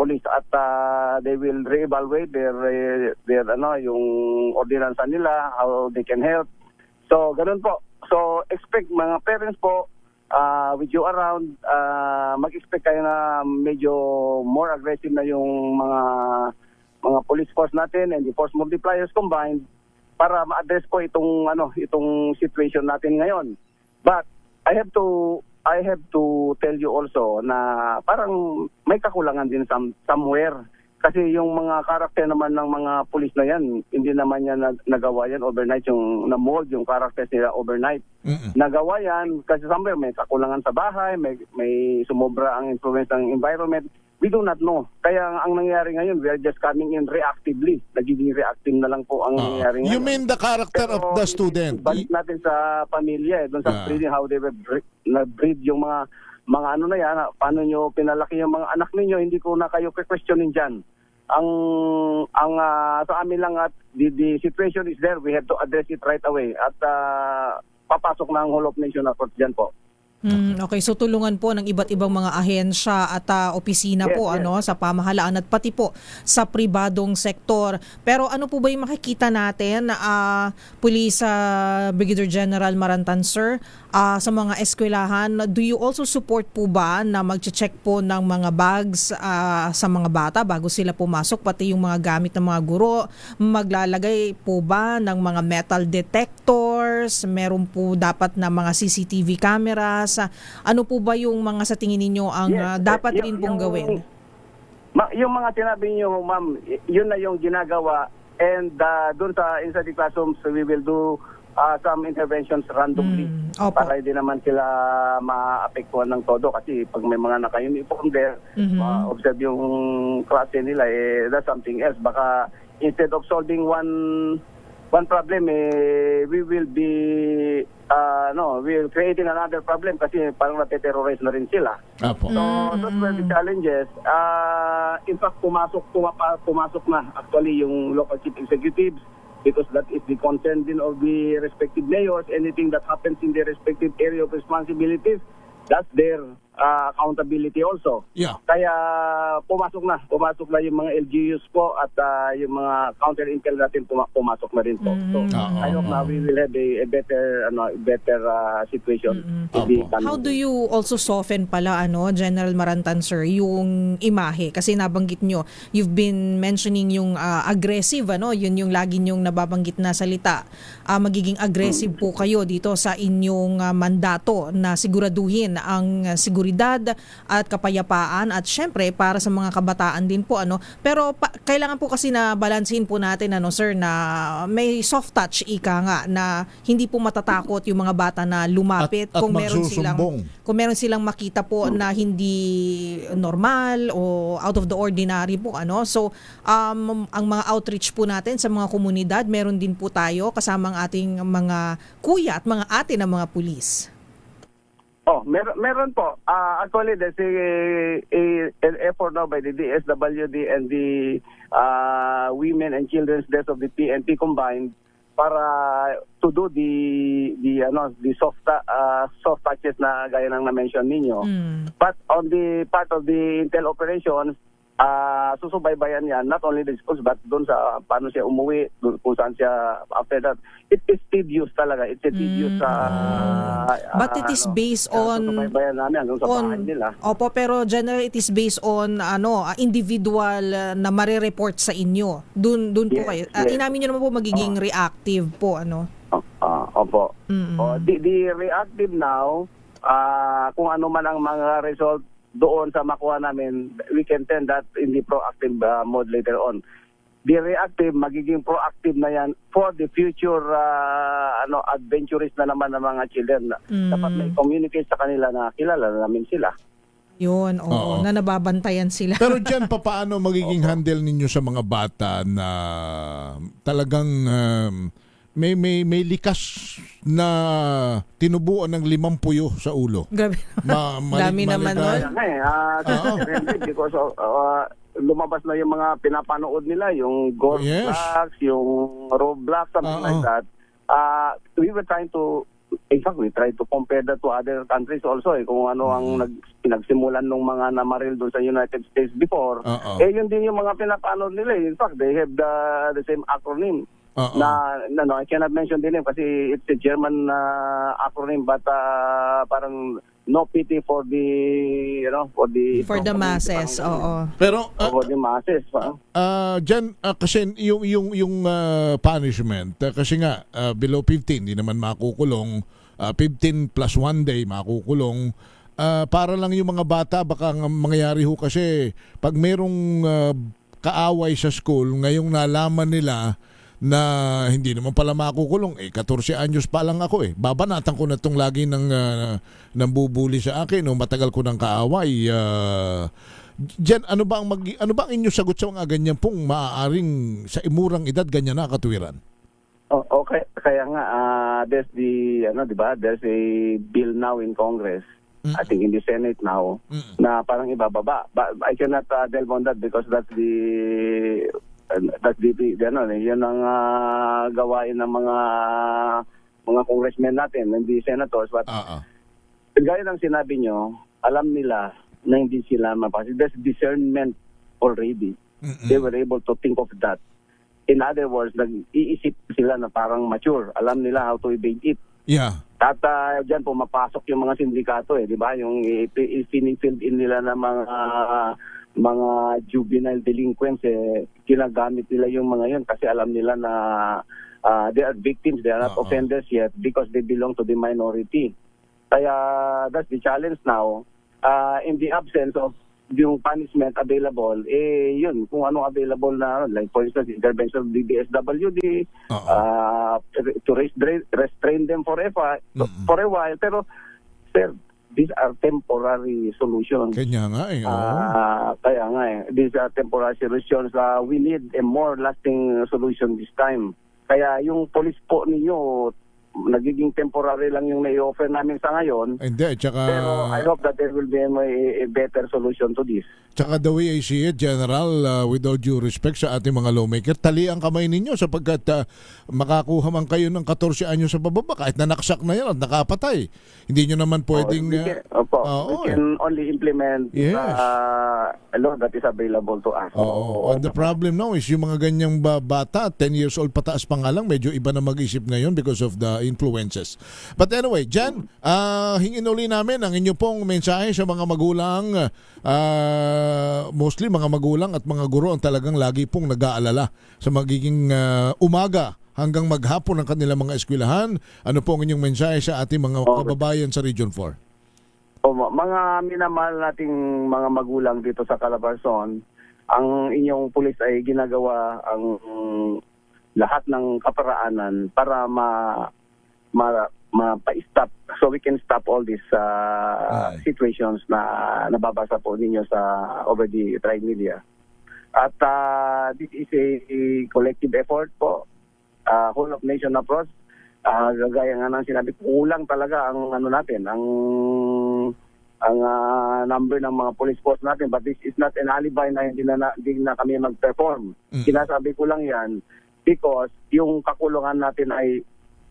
police, at they will reevaluate their yung ordinansa nila, how they can help. So ganun po. So expect mga parents po with you around, mag-expect kayo na medyo more aggressive na yung mga police force natin and the force multipliers combined para ma-address po itong situation natin ngayon. But I have to tell you also na parang may kakulangan din somewhere. Kasi yung mga karakter naman ng mga police na yan, hindi naman yan nagawa yan overnight, yung na-mold yung karakter nila overnight. Nagawa yan kasi somewhere may kakulangan sa bahay, may sumobra ang influence ng environment. We do not know. Kaya ang nangyayari ngayon, we are just coming in reactively. Nagiging reactive na lang po ang nangyayari ngayon. You mean the character of the student? Balik natin sa pamilya, doon sa breeding, how they were na-breed yung mga ano na yan, paano nyo pinalaki yung mga anak ninyo, hindi ko na kayo questionin dyan. sa amin lang at the situation is there, we have to address it right away at papasok na ang whole of national court dyan po. Okay, so tulungan po ng iba't ibang mga ahensya at opisina po sa pamahalaan at pati po sa pribadong sektor. Pero ano po ba yung makikita natin, Police Brigadier General Marantan, sir, sa mga eskwelahan? Do you also support po ba na mag-check po ng mga bags sa mga bata bago sila pumasok, pati yung mga gamit ng mga guro? Maglalagay po ba ng mga metal detectors? Meron po dapat na mga CCTV cameras? Ano po ba yung mga sa tingin ninyo ang dapat rin pong gawin? Yung mga sinabi niyo, ma'am, yun na yung ginagawa, and doon sa inside the classrooms we will do some interventions randomly para hindi naman sila maapektuhan ng todo, kasi pag may mga naka-uniform there, observe yung klase nila, that's something else. Baka instead of solving one problem, we will be we're creating another problem kasi parang nate-terrorize na rin sila. Apo. So those were the challenges. In fact, pumasok na actually yung local chief executives, because that is the concern din of the respective mayors. Anything that happens in their respective area of responsibilities, that's their accountability also. Yeah. Kaya pumasok na yung mga LGUs po at yung mga counter-intel natin pumasok na rin po. So I hope na we will have a better situation. How do you also soften pala General Marantan, sir, yung imahe? Kasi nabanggit nyo, you've been mentioning yung aggressive, yun yung lagi nyong nababanggit na salita. Magiging aggressive po kayo dito sa inyong mandato na siguraduhin ang seguridad at kapayapaan at syempre para sa mga kabataan din po pero kailangan po kasi na balansehin po natin sir, na may soft touch nga na hindi po matatakot yung mga bata na lumapit at kung meron silang makita po na hindi normal o out of the ordinary po so ang mga outreach po natin sa mga komunidad, meron din po tayo kasama ang ating mga kuya at mga ate na mga pulis. Meron po. Actually, there's an effort now by the DSWD and the Women and Children's Desk of the PNP combined para to do the soft touches na gaya ng na-mention ninyo. But on the part of the intel operations, susubaybayan yan, not only the schools but doon sa paano siya umuwi, kung saan siya after that. It is tedious talaga. It's a tedious but it is based on susubaybayan namin hanggang sa bahay nila. Opo, pero general it is based on individual na mare-report sa inyo. Doon po kayo. Inamin niyo naman po magiging reactive po Opo. The reactive now, kung ano man ang mga result doon sa makuha namin, we can turn that in the proactive mode later on. The reactive, magiging proactive na yan for the future adventurous na naman ng mga children. Dapat may communicate sa kanila na kilala namin sila. Yun, na nababantayan sila. Pero dyan, paano magiging handle ninyo sa mga bata na talagang may likas na tinubuan ng 5 puyo sa ulo? Grabe. Dami naman nun. Because lumabas na yung mga pinapanood nila, yung Roblox, yung Roblox, something like that. We were trying to, in fact, we tried to compare that to other countries also. Kung ano ang pinagsimulan ng mga namaril doon sa United States before. Yun din yung mga pinapanood nila. In fact, they have the same acronym. I cannot mention the name kasi it's a German acronym, but parang no pity for the for the masses. Pero for the masses. Diyan kasi yung punishment kasi nga below 15 hindi naman makukulong, 15 plus 1 day makukulong. Para lang yung mga bata, baka mangyayari kasi pag merong kaaway sa school, ngayong nalaman nila na hindi naman pala makukulong, 14 anyos pa lang ako babanatan ko na itong lagi ng bubuli sa akin matagal ko ng kaaway. Diyan, ano ba ang inyong sagot sa mga ganyan pong maaaring sa imurang edad ganyan na katwiran? Okay, kaya nga there's there's a bill now in Congress I think in the Senate now, na parang ibababa. But I cannot delve on that because that's the yun ang gawain ng mga congressmen natin, hindi senators. But gaya ng sinabi nyo, alam nila na hindi sila mapasok. There's discernment already. They were able to think of that. In other words, nag-iisip sila na parang mature. Alam nila how to evade it. Yeah. At dyan pumapasok yung mga sindikato di ba? Yung filled in nila na mga juvenile delinquents ginagamit nila yung mga yun kasi alam nila na they are victims, they are not offenders yet because they belong to the minority. Kaya that's the challenge now. In the absence of yung punishment available, yun, kung anong available na, like for instance, intervention of the DSWD, to restrain them for a while. Pero, sir, these are temporary solutions. Kanya nga Kaya nga these are temporary solutions. We need a more lasting solution this time. Kaya yung police po ninyo, nagiging temporary lang yung nai-offer namin sa ngayon. Hindi, tsaka... Pero I hope that there will be a better solution to this. Tsaka the way I see it, General, with all due respect sa ating mga lawmaker, tali ang kamay ninyo sapagkat makakuha man kayo ng 14 anyo sa bababa kahit na naksak na yan at nakapatay. Hindi nyo naman pwedeng... we can only implement a law that is available to us. And the problem now is yung mga ganyang bata, 10 years old pataas pa nga lang, medyo iba na mag-isip ngayon because of the influences. But anyway, Jan, hingin uli namin ang inyo pong mensahe sa mga magulang, mostly mga magulang at mga guro ang talagang lagi pong nag-aalala sa magiging umaga hanggang maghapon ng kanilang mga eskwelahan. Ano po ang inyong mensahe sa ating mga kababayan sa Region 4? Mga minamahal nating mga magulang dito sa Calabarzon, ang inyong pulis ay ginagawa ang lahat ng kaparaanan para ma-stop so we can stop all these situations na nababasa po ninyo sa over the tribe media. At this is a collective effort po, whole of nation approach. Gaya nga ng sinabi, kulang talaga ang natin, ang number ng mga police force natin, but this is not an alibi na hindi na kami mag-perform. Sinasabi ko lang yan because yung kakulungan natin ay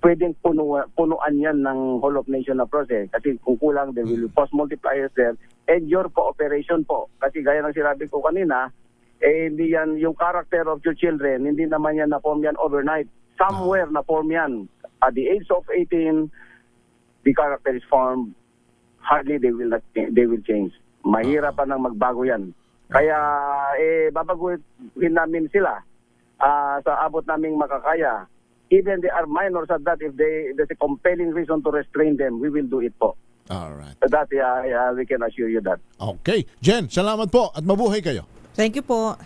pwedeng punuan yan ng whole of nation approach Kasi kung kulang, there will be post multipliers there. And your cooperation po. Kasi gaya ng sinabi ko kanina, hindi yan, yung character of your children, hindi naman yan na-form yan overnight. Somewhere na-form yan. At the age of 18, the character is formed. Hardly they will change. Mahirap pa nang magbago yan. Kaya babaguhin namin sila sa abot naming makakaya. Even they are minors at that, if there's a compelling reason to restrain them, we will do it po. All right. So that, we can assure you that. Okay. Jen, salamat po at mabuhay kayo. Thank you po.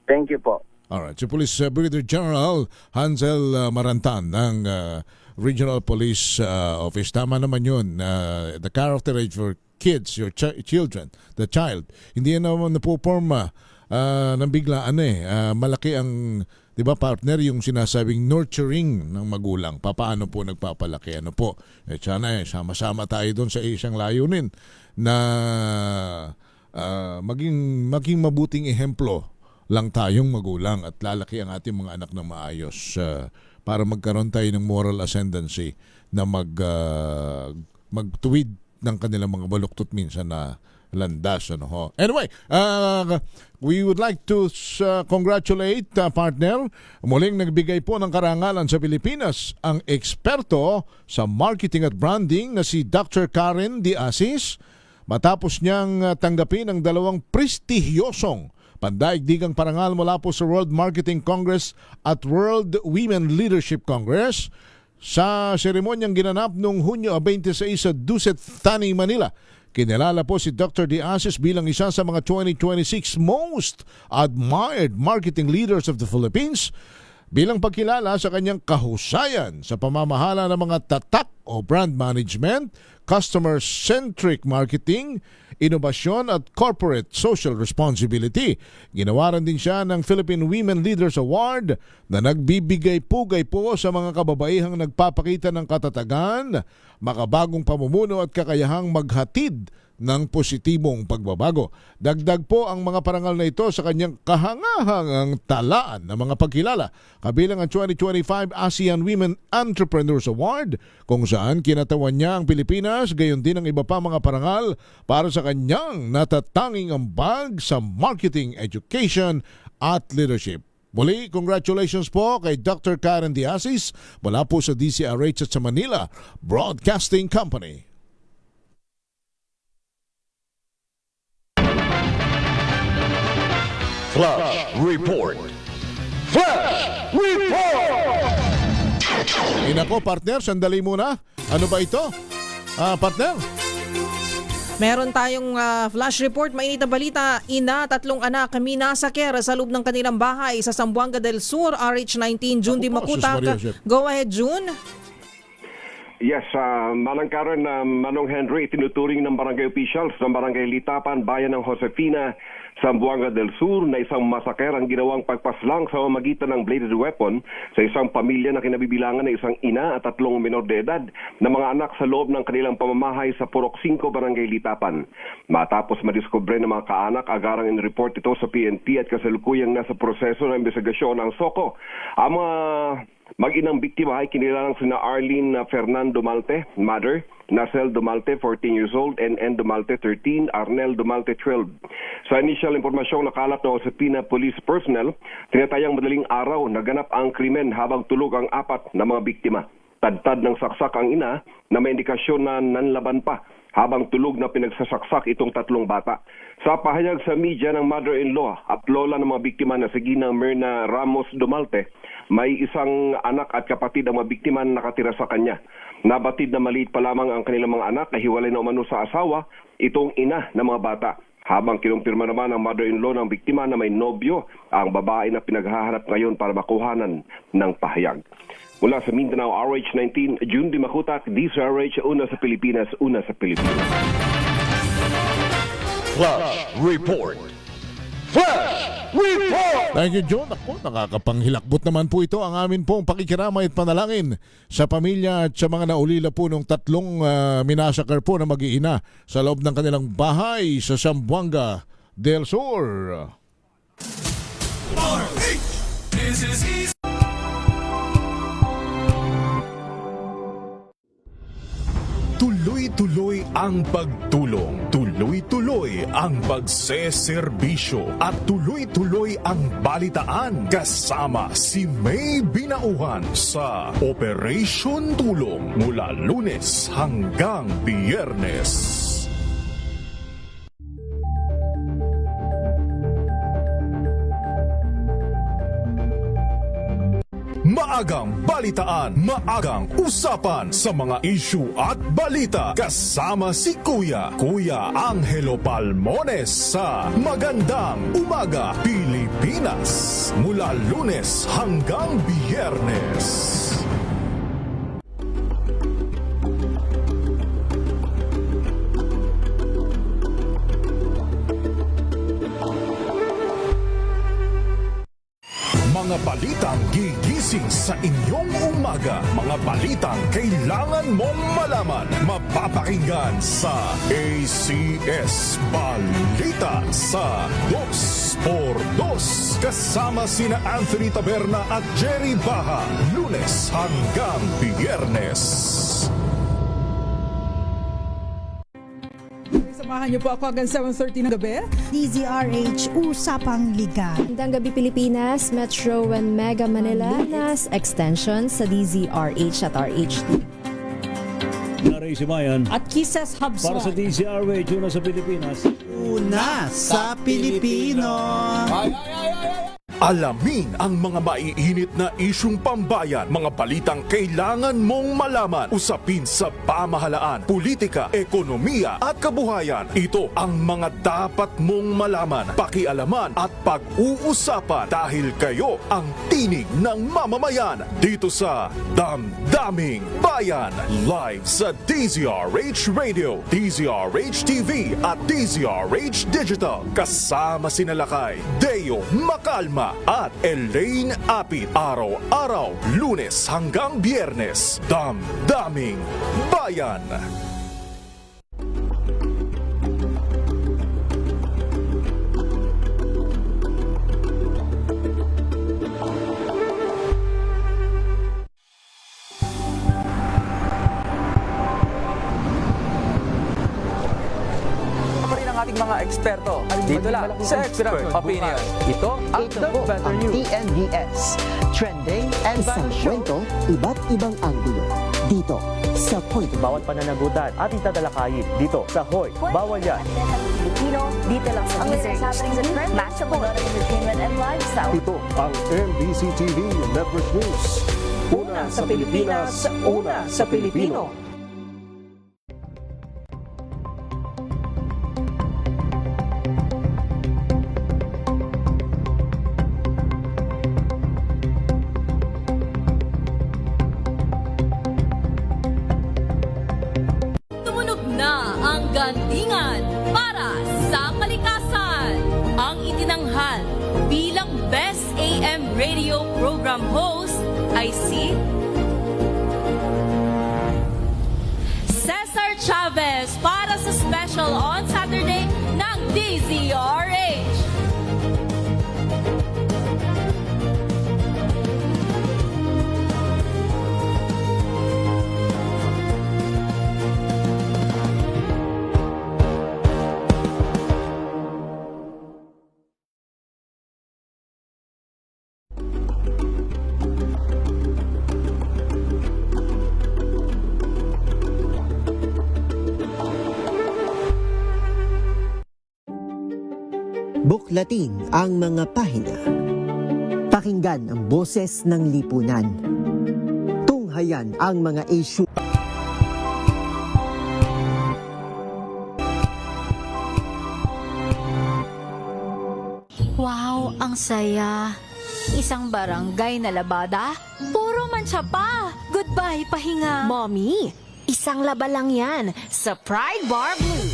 Thank you po. All right. Si Police Brigadier General Hansel Marantan ng Regional Police Office. Tama naman yun. The character age for kids, your children, the child. Hindi yan naman napuporma ng biglaan malaki ang, di ba partner, yung sinasabing nurturing ng magulang. Paano po nagpapalaki? Ano po? Sana sama-sama tayo doon sa isang layunin na maging mabuting ehemplo lang tayong magulang at lalaki ang ating mga anak ng maayos para magkaroon tayo ng moral ascendancy na magtuwid ng kanilang mga baluktot minsan na landas. Anyway, we would like to congratulate partner. Muling nagbigay po ng karangalan sa Pilipinas ang eksperto sa marketing at branding na si Dr. Karen De Asis matapos niyang tanggapin ang 2 prestihiyosong pandaigdigang parangal mula po sa World Marketing Congress at World Women Leadership Congress sa seremonyang ginanap noong Hunyo 26 sa Duset Thani, Manila. Kinilala po si Dr. De Asis bilang isa sa mga 2026 Most Admired Marketing Leaders of the Philippines bilang pagkilala sa kanyang kahusayan sa pamamahala ng mga tatak o brand management, customer-centric marketing, inobasyon at corporate social responsibility. Ginawaran din siya ng Philippine Women Leaders Award na nagbibigay pugay po sa mga kababaihang nagpapakita ng katatagan, makabagong pamumuno at kakayahang maghatid ng positibong pagbabago. Dagdag po ang mga parangal na ito sa kanyang kahangahangang talaan ng mga pagkilala, kabilang ang 2025 ASEAN Women Entrepreneurs Award, kung saan kinatawan niya ang Pilipinas, gayon din ang iba pa mga parangal para sa kanyang natatanging ambag sa marketing, education at leadership. Muli, congratulations po kay Dr. Karen De Asis mula po sa DCRH at sa Manila Broadcasting Company. Flash Report. Flash Report! Inako, partner, sandali muna. Ano ba ito? Partner? Meron tayong flash report, mainit na balita. Ina, 3 anak, kami nasakyer sa loob ng kanilang bahay sa Zamboanga del Sur, RH19, June Di Makutak. Go ahead, June. Yes, Manang Karen, Manong Henry, tinuturing ng barangay officials ng barangay Litapan, bayan ng Josefina, Zamboanga del Sur na isang masaker ang ginawang pagpaslang sa pamamagitan ng bladed weapon sa isang pamilya na kinabibilangan ng isang ina at 3 menor de edad na mga anak sa loob ng kanilang pamamahay sa Purok 5, barangay Litapan. Matapos madiskubre ng mga kaanak, agarang in-report ito sa PNP at kasalukuyang nasa proseso ng investigasyon ng SOCO. Ang mga mag-inang biktima ay kinilalang sina Arlene Fernando Malte, mother, Nacel Dumalte, 14 years old, and N. Dumalte, 13, Arnel Dumalte, 12. Sa initial impormasyong nakalat ng Josefina Police personnel, tinatayang madaling araw naganap ang krimen habang tulog ang 4 na mga biktima. Tadtad ng saksak ang ina na may indikasyon na nanlaban pa habang tulog na pinagsasaksak itong 3 bata. Sa pahayag sa media ng mother-in-law at lola ng mga biktima na si Gina Myrna Ramos Dumalte, may isang anak at kapatid ang mga biktima na nakatira sa kanya. Nabatid na maliit pa lamang ang kanilang mga anak na hiwalay na umano sa asawa, itong ina ng mga bata. Habang kinumpirma naman ang mother-in-law ng biktima na may nobyo ang babae na pinaghahanap ngayon para makuhanan ng pahayag. Mula sa Mindanao, RH19, June Di Makutak, DCRH, una sa Pilipinas, una sa Pilipinas. Flash Report. Flash Report! Thank you, John. Ako, nakakapanghilakbot naman po ito ang amin pong pakikiramay at panalangin sa pamilya at sa mga naulila po ng 3 minasakar po na mag-iina sa loob ng kanilang bahay sa Zamboanga del Sur. This is easy. Tuloy-tuloy ang pagtulong, tuloy-tuloy ang pagseserbisyo at tuloy-tuloy ang balitaan kasama si May Binauhan sa Operation Tulong mula Lunes hanggang Biyernes. Maagang balitaan, maagang usapan sa mga issue at balita kasama si Kuya Angelo Palmones sa Magandang Umaga Pilipinas mula Lunes hanggang Biyernes. Mga balitang gigising sa inyong umaga. Mga balitang kailangan mong malaman. Mapapakinggan sa ACS Balita sa 2x2 kasama sina Anthony Taberna at Jerry Baha. Lunes hanggang Biyernes. Samahan niyo po ako hanggang 7:30 ng gabi. DZRH Usapang Liga. Magandang gabi Pilipinas, Metro and Mega Manila, nas extension sa DZRH at RHT. Naray si Mayan. At Kisses Hubson. Para sa DZRH, una sa Pilipinas. Una sa Pilipino. Alamin ang mga maiinit na isyung pambayan, mga balitang kailangan mong malaman, usapin sa pamahalaan, politika, ekonomiya at kabuhayan. Ito ang mga dapat mong malaman, pakialaman at pag-uusapan dahil kayo ang tinig ng mamamayan dito sa Damdaming Bayan. Live sa DZRH Radio, DZRH TV at DZRH Digital. Kasama sina Lakay, Deo Macalma at Elaine Apit. Araw-araw, Lunes hanggang Biyernes. Damdaming Bayan. Ating mga eksperto dito lang sa Expert Opinion. Ito ang The Better News. TNVS. Trending and isang kwento, iba't ibang anggulo. Dito sa Point. Bawat pananagutan ating tatalakayin dito sa Hoy. Bawal yan. Filipino, dito lang sa DZRH. Matchable entertainment and lifestyle. Ito ang MBC TV Network News. Una sa Pilipinas, una sa Pilipino. Gandingan para sa kalikasan. Ang itinanghal bilang Best AM Radio Program Host ay si Cesar Chavez para sa special on Saturday ng DZRH. Buklatin ang mga pahina. Pakinggan ang boses ng lipunan. Tunghayan ang mga issue. Wow, ang saya. Isang barangay na labada, puro mancha pa. Goodbye, pahinga. Mommy, isang laba lang yan sa Pride Bar Blue.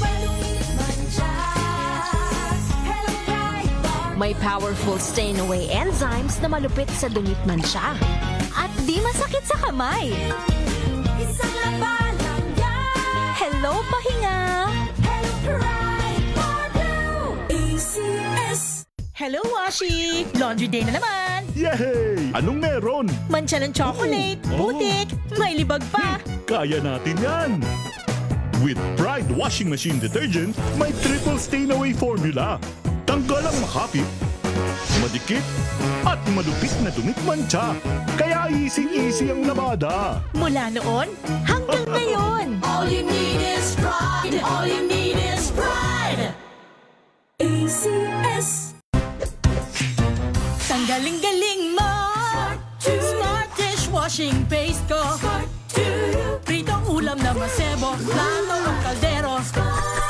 May powerful stain-away enzymes na malupit sa dungit mansya. At di masakit sa kamay. Isang laba lang yan. Hello, pahinga. Hello, Pride Bar Blue. ACS. Hello, Washi! Laundry day na naman! Yay! Anong meron? Mancha ng chocolate, putik, may libag pa. Kaya natin yan! With Pride Washing Machine Detergent, may triple stain-away formula. Tanggal ang makapit, madikit, at malupit na dumit mancha. Kaya easy-easy ang labada. Mula noon hanggang ngayon. All you need is pride. All you need is pride. ACS. Tanggaling-galing mo. Smart dishwashing paste ko. Pritong ulam na masebo. Plato ng kaldero.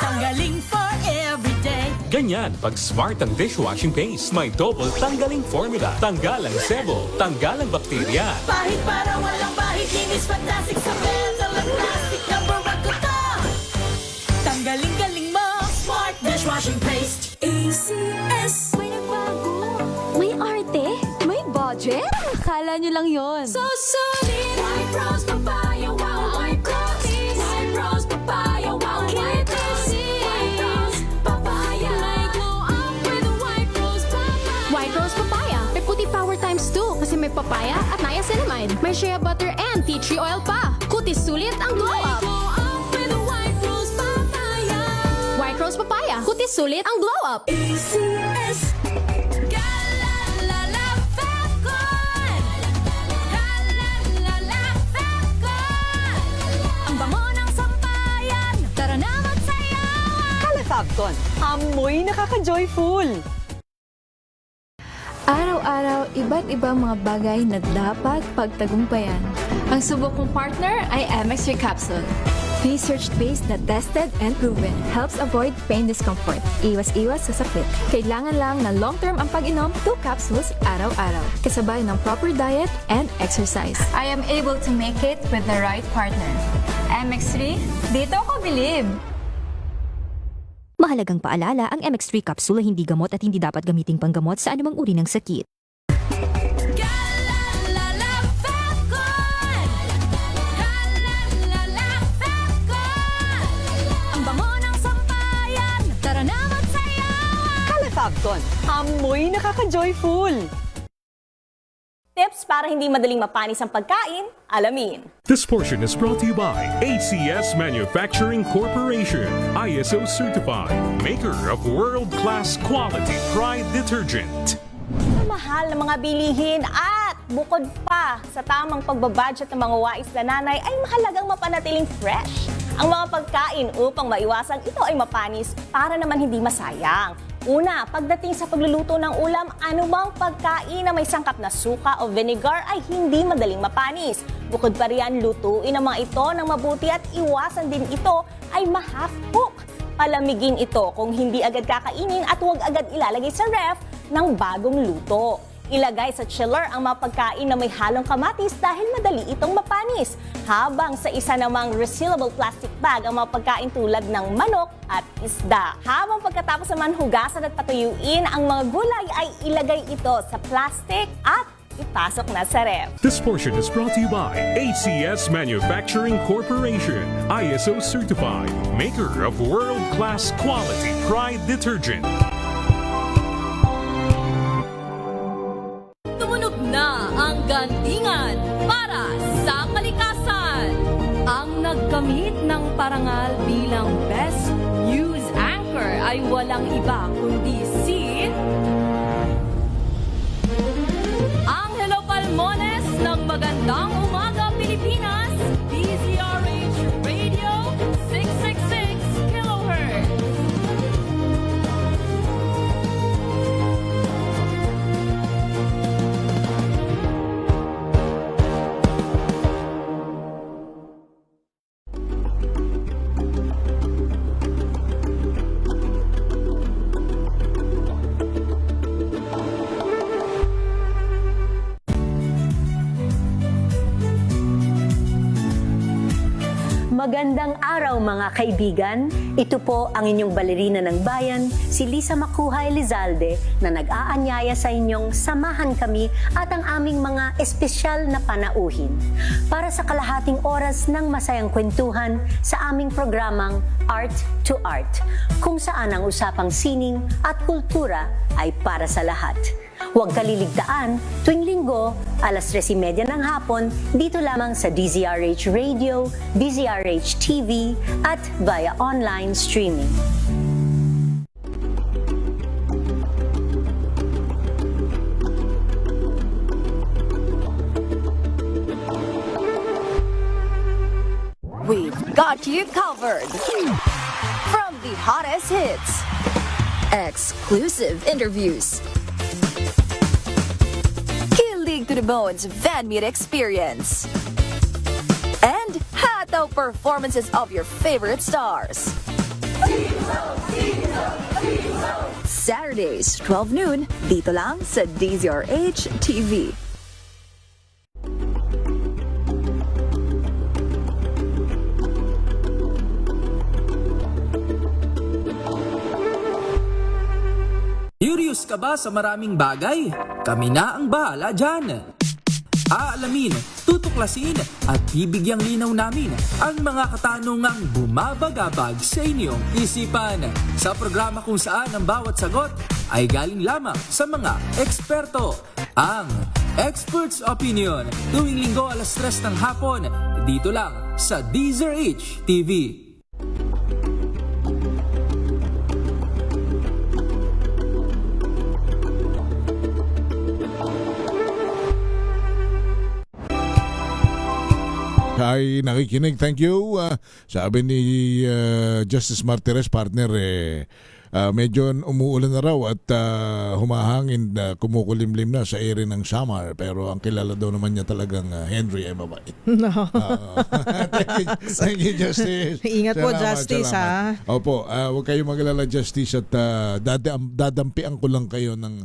Tanggaling for everyday. Ganyan pag smart ang dishwashing paste. May double tanggaling formula. Tanggal ang sebo, tanggal ang bakterya. Pahit para walang bahid. Linis fantastic sa metal at plastic. Number 1 ko to. Tanggaling-galing mo. Smart dishwashing paste. ACS. May nagbago. May arte. May budget. Akala nyo lang yon. So solid. White Rose Papaya. Wow, White Rose. White Rose Papaya. Wow, White Rose. White Rose Papaya. May glow up with White Rose Papaya. White Rose Papaya. May puti power times 2 kasi may papaya at niacinamide. May shea butter and tea tree oil pa. Kutis sulit ang glow up. Glow up with White Rose Papaya. White Rose Papaya. Kutis sulit ang glow up. ACS. Fabcon, amoy nakaka-joyful. Araw-araw, iba't ibang mga bagay na dapat pagtagumpayan. Ang subok kong partner ay MX3 Capsule. Research-based na tested and proven. Helps avoid pain discomfort. Iwas-iwas sa sakit. Kailangan lang na long-term ang pag-inom 2 capsules araw-araw. Kasabay ng proper diet and exercise. I am able to make it with the right partner. MX3, dito ako believe. Mahalagang paalala, ang MX3 capsule ay hindi gamot at hindi dapat gamiting panggamot sa anumang uri ng sakit. Ang bango ng sampayan, tara na magsayawan! Calafabcon, amoy nakaka-joyful! Tips para hindi madaling mapanis ang pagkain, alamin. This portion is brought to you by ACS Manufacturing Corporation, ISO certified, maker of world-class quality Pride detergent. Mahal na mga bilihin at bukod pa sa tamang pagbabudget ng mga wais na nanay ay mahalagang mapanatiling fresh ang mga pagkain upang maiwasan ito ay mapanis para naman hindi masayang. Una, pagdating sa pagluluto ng ulam, anumang pagkain na may sangkap na suka o vinegar ay hindi madaling mapanis. Bukod pa riyan, lutuin ang mga ito ng mabuti at iwasan din ito ay ma-half cook. Palamigin ito kung hindi agad kakainin at huwag agad ilalagay sa ref ng bagong luto. Ilagay sa chiller ang mga pagkain na may halong kamatis dahil madali itong mapanis. Habang sa isa namang resealable plastic bag ang mga pagkain tulad ng manok at isda. Habang pagkatapos naman hugasan at patuyuin ang mga gulay ay ilagay ito sa plastic at ipasok na sa ref. This portion is brought to you by ACS Manufacturing Corporation, ISO certified, maker of world-class quality Pride detergent. Tumunog na ang gandingan para sa kalikasan. Ang nagkamit ng parangal bilang Best News Anchor ay walang iba kundi si Angelo Palmones ng Magandang Umaga Pilipinas, DZRH Radio 666 kHz. Magandang araw mga kaibigan. Ito po ang inyong balerina ng bayan, si Lisa Makuhay Lizalde, na nag-aanyaya sa inyong samahan kami at ang aming mga espesyal na panauhin para sa kalahating oras ng masayang kwentuhan sa aming programang Art to Art, kung saan ang usapang sining at kultura ay para sa lahat. Huwag kaliligtaan, tuwing linggo, alas 3:30 ng hapon, dito lamang sa DZRH Radio, DZRH TV, at via online streaming. We've got you covered. From the hottest hits, exclusive interviews, kilig to the bones fan meet experience, and hataw performances of your favorite stars. Saturdays, 12 noon, dito lang sa DZRH TV. Curious ka ba sa maraming bagay? Kami na ang bahala dyan. Aalamin, tutuklasin at bibigyang linaw namin ang mga katanungang bumabagabag sa inyong isipan. Sa programa kung saan ang bawat sagot ay galing lamang sa mga eksperto. Ang Expert's Opinion, tuwing linggo alas 3 ng hapon, dito lang sa DZRH TV. Ay nakikinig, thank you. Sabi ni Justice Martires, partner, medyo umuulan na raw at humahangin, kumukulimlim na sa area ng Samar, pero ang kilala daw naman niya talagang Henry ay mabait. No. Thank you, Justice. Ingat po, Salamat, Justice, salamat. Opo, huwag kayong mag-alala, Justice, at dadampian ko lang kayo ng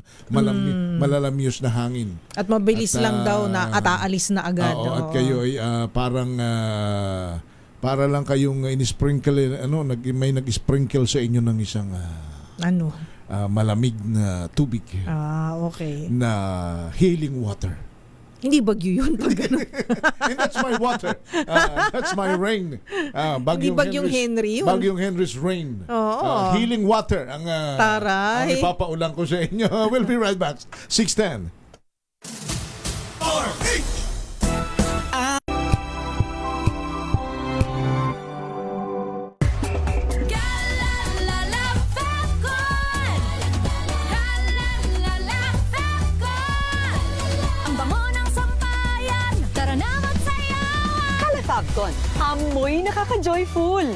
malalamyos na hangin. At mabilis lang daw na at aalis na agad. Oo, at kayo ay parang para lang kayong in-sprinkle, may nag-sprinkle sa inyo ng isang malamig na tubig. Okay. Na healing water. Hindi bagyo yun pag gano'n. And that's my water. That's my rain. Hindi bagyong Henry yun. Bagyong Henry's rain. Oo. Healing water ang ipapaulan ko sa inyo. We'll be right back. 6:10. Ang bango ng sampayan, tara na magsayawan. Calefabcon, amoy nakaka-joyful.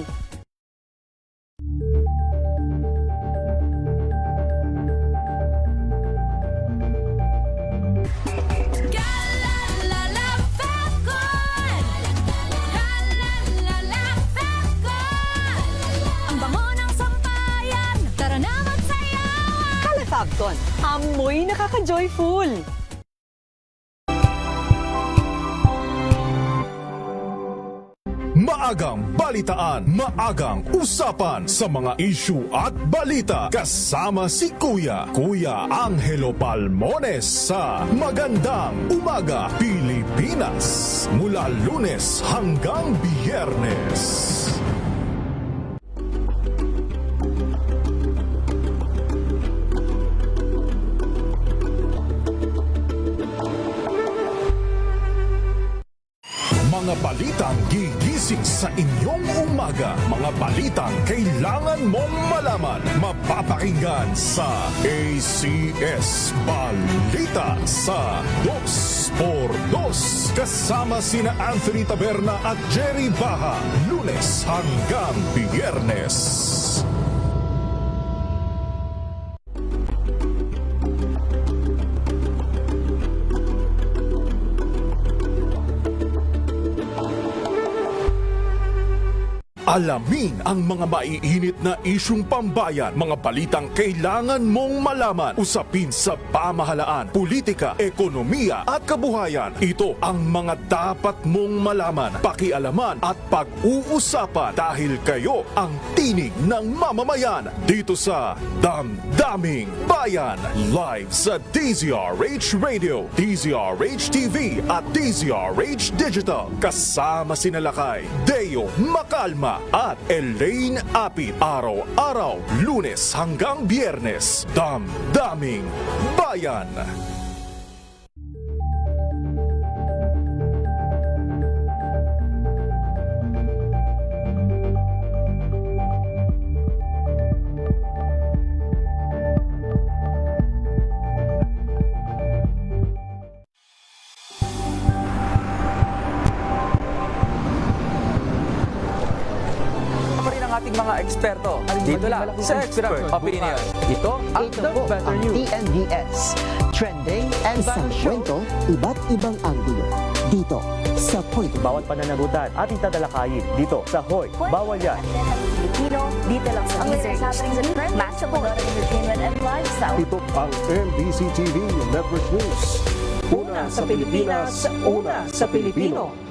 Ang bango ng sampayan, tara na magsayawan. Calefabcon, amoy nakaka-joyful. Maagang balitaan, maagang usapan sa mga issue at balita. Kasama si Kuya Angelo Palmones sa Magandang Umaga Pilipinas. Mula Lunes hanggang Biyernes. Mga balitang gigising sa inyong umaga. Mga balitang kailangan mong malaman. Mapapakinggan sa ACS Balita sa 2x2. Kasama sina Anthony Taberna at Jerry Baha. Lunes hanggang Biyernes. Alamin ang mga maiinit na isyung pambayan, mga balitang kailangan mong malaman, usapin sa pamahalaan, politika, ekonomiya at kabuhayan. Ito ang mga dapat mong malaman, pakialaman at pag-uusapan dahil kayo ang tinig ng mamamayan dito sa Damdaming Bayan. Live sa DZRH Radio, DZRH TV at DZRH Digital. Kasama sina Lakay, Deo Makalma at Elaine Apit. Araw-araw, Lunes hanggang Biyernes. Damdaming Bayan. Ating mga eksperto. Dito lang sa Expert Opinion. Ito ang The Better News. TNVS. Trending and isang kwento, iba't ibang anggulo. Dito sa Point. Bawat pananagutan ating tatalakayin dito sa Hoy. Bawal yan. Pilipino, dito lang sa DZRH. Massive entertainment and lifestyle. Ito ang MBC TV Network News. Una sa Pilipinas, una sa Pilipino.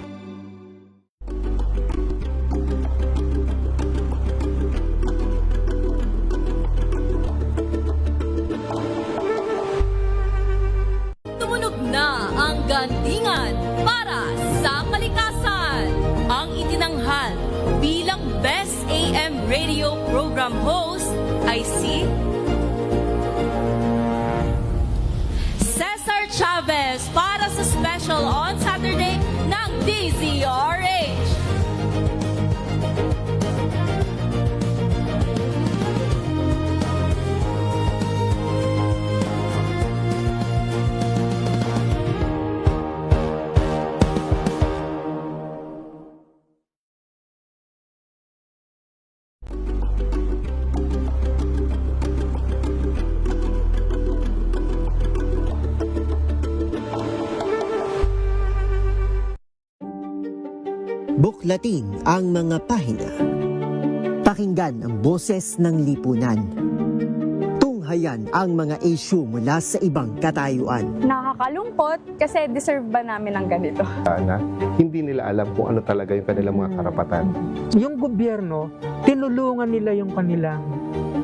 Gandingan para sa kalikasan. Ang itinanghal bilang Best AM Radio Program Host ay si Cesar Chavez para sa special on Saturday ng DZRH. Buklatin ang mga pahina. Pakinggan ang boses ng lipunan. Tunghayan ang mga issue mula sa ibang katayuan. Nakakalungkot kasi deserve ba namin ng ganito? Na hindi nila alam kung ano talaga yung kanilang mga karapatan. Yung gobyerno, tinulungan nila yung kanilang